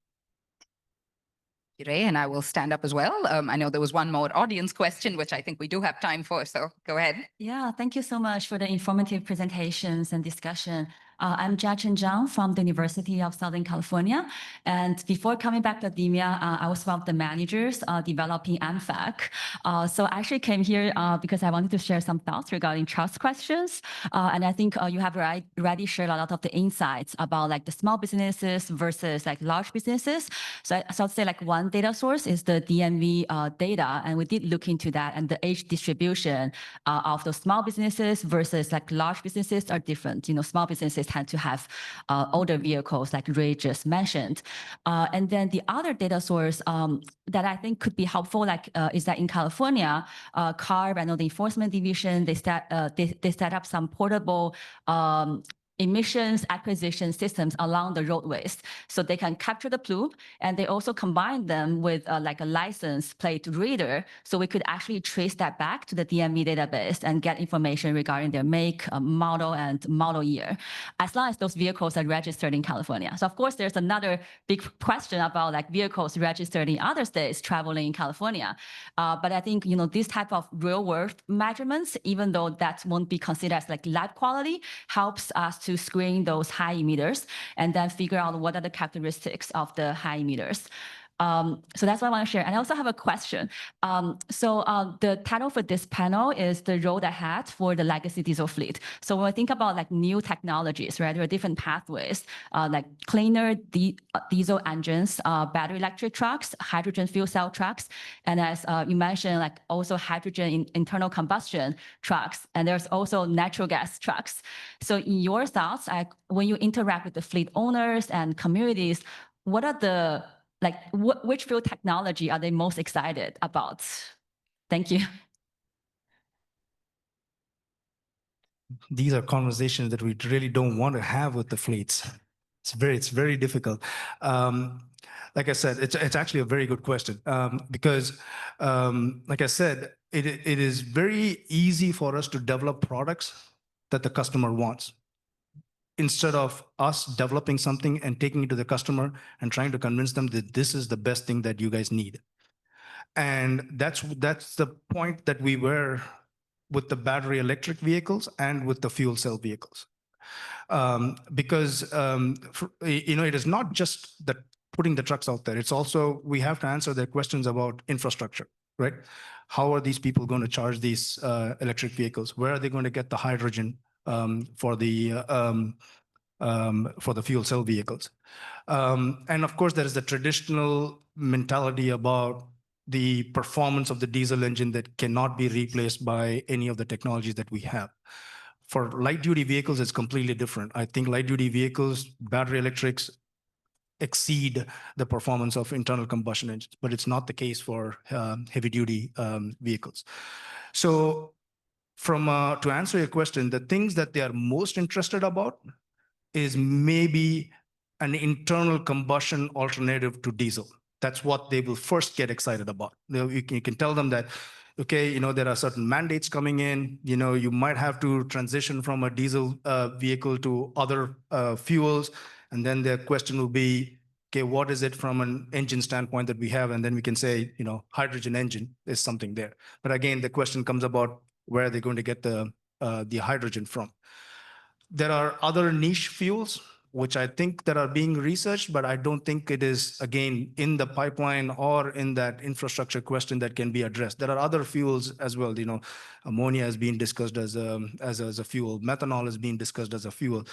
A: Ray, and I will stand up as well. I know there was one more audience question, which I think we do have time for, so go ahead.
H: Yeah, thank you so much for the informative presentations and discussion. I'm Jiaqin Zhang from the University of Southern California. And before coming back to academia, I was one of the managers developing AMFAC. So I actually came here because I wanted to share some thoughts regarding trust questions. And I think you have already shared a lot of the insights about like the small businesses versus like large businesses. So I'd say like one data source is the DMV data. And we did look into that, and the age distribution of those small businesses versus like large businesses are different. Small businesses tend to have older vehicles like Ray just mentioned. And then the other data source that I think could be helpful is that in California, CARB, I know the Enforcement Division, they set up some portable emissions acquisition systems along the roadways, so they can capture the plume, and they also combine them with like a license plate reader, so we could actually trace that back to the DMV database and get information regarding their make, model, and model year, as long as those vehicles are registered in California. So of course, there's another big question about like vehicles registered in other states traveling in California. But I think, this type of real world measurements, even though that won't be considered as like lab quality, helps us to screen those high emitters and then figure out what are the characteristics of the high emitters. So that's what I want to share. And I also have a question. The title for this panel is The Road Ahead for the Legacy Diesel Fleet. So when we think about like new technologies, right, there are different pathways, like cleaner diesel engines, battery electric trucks, hydrogen fuel cell trucks, and as you mentioned, like also hydrogen internal combustion trucks, and there's also natural gas trucks. So in your thoughts, like when you interact with the fleet owners and communities, what are the which fuel technology are they most excited about? Thank you.
D: These are conversations that we really don't want to have with the fleets. It's very difficult. Like I said, it's actually a very good question because, like I said, it is very easy for us to develop products that the customer wants, instead of us developing something and taking it to the customer and trying to convince them that this is the best thing that you guys need. And that's the point that we were with the battery electric vehicles and with the fuel cell vehicles. Because it is not just that putting the trucks out there. It's also, we have to answer their questions about infrastructure, right? How are these people going to charge these electric vehicles? Where are they going to get the hydrogen for the fuel cell vehicles? And of course, there is the traditional mentality about the performance of the diesel engine that cannot be replaced by any of the technologies that we have. For light duty vehicles, it's completely different. I think light duty vehicles, battery electrics exceed the performance of internal combustion engines, but it's not the case for heavy duty vehicles. So to answer your question, the things that they are most interested about is maybe an internal combustion alternative to diesel. That's what they will first get excited about. You can tell them that, okay, there are certain mandates coming in, you might have to transition from a diesel vehicle to other fuels. And then the question will be, okay, what is it from an engine standpoint that we have? And then we can say, hydrogen engine is something there. But again, the question comes about where are they going to get the hydrogen from? There are other niche fuels, which I think that are being researched, but I don't think it is, again, in the pipeline or in that infrastructure question that can be addressed. There are other fuels as well. Ammonia is being discussed as a fuel. Methanol is being discussed as a fuel.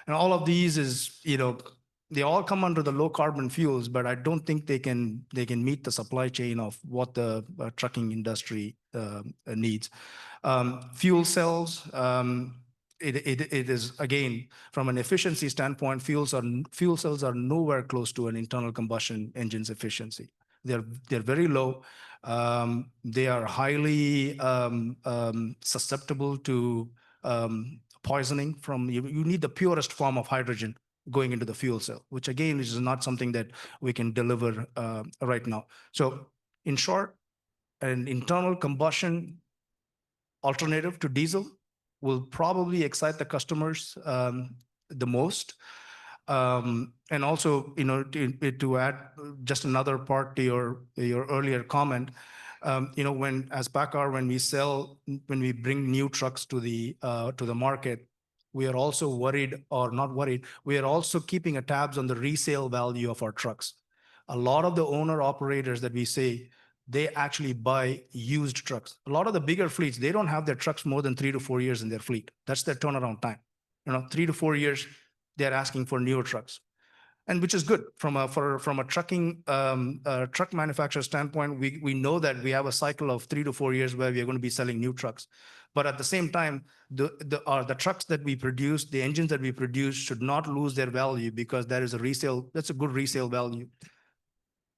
D: And all of these is, they all come under the low carbon fuels, but I don't think they can meet the supply chain of what the trucking industry needs. Fuel cells, it is, again, from an efficiency standpoint, fuel cells are nowhere close to an internal combustion engine's efficiency. They're very low. They are highly susceptible to poisoning from, you need the purest form of hydrogen going into the fuel cell, which again is not something that we can deliver right now. So in short, an internal combustion alternative to diesel will probably excite the customers the most. And also, to add just another part to your earlier comment, as PACCAR, when we bring new trucks to the market, we are also worried, or not worried, we are also keeping tabs on the resale value of our trucks. A lot of the owner operators that we say, they actually buy used trucks. A lot of the bigger fleets, they don't have their trucks more than 3 to 4 years in their fleet. That's their turnaround time. 3 to 4 years, they're asking for newer trucks, and which is good from a trucking truck manufacturer standpoint. We know that we have a cycle of 3 to 4 years where we are going to be selling new trucks. But at the same time, the trucks that we produce, the engines that we produce, should not lose their value, because that's a good resale value.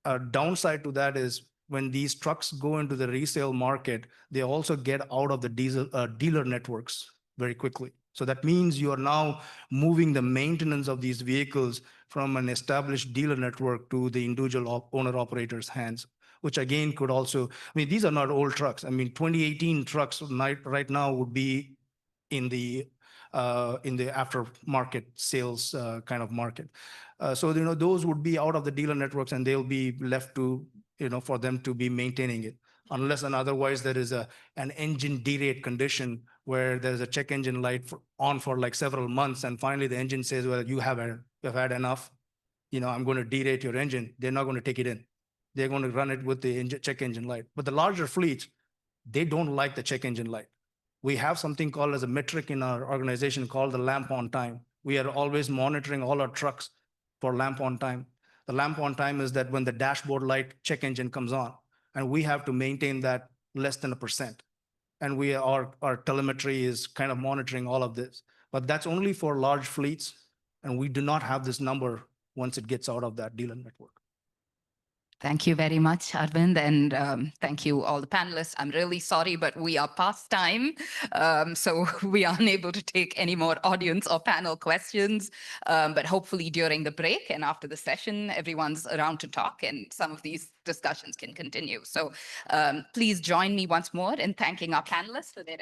D: A downside to that is when these trucks go into the resale market, they also get out of the dealer networks very quickly. So that means you are now moving the maintenance of these vehicles from an established dealer network to the individual owner operators' hands, which again could also, these are not old trucks. 2018 trucks right now would be in the aftermarket sales kind of market. So those would be out of the dealer networks, and they'll be left to for them to be maintaining it, unless and otherwise there is an engine derate condition where there's a check engine light on for like several months, and finally the engine says, well, you've had enough, I'm going to derate your engine. They're not going to take it in. They're going to run it with the check engine light. But the larger fleets, they don't like the check engine light. We have something called as a metric in our organization called the lamp on time. We are always monitoring all our trucks for lamp on time. The lamp on time is that when the dashboard light check engine comes on, and we have to maintain that less than 1%. And our telemetry is kind of monitoring all of this. But that's only for large fleets, and we do not have this number once it gets out of that dealer network.
A: Thank you very much, Arvind, and thank you all the panelists. I'm really sorry, but we are past time, so we are unable to take any more audience or panel questions. But hopefully during the break and after the session, everyone's around to talk, and some of these discussions can continue. So please join me once more in thanking our panelists for their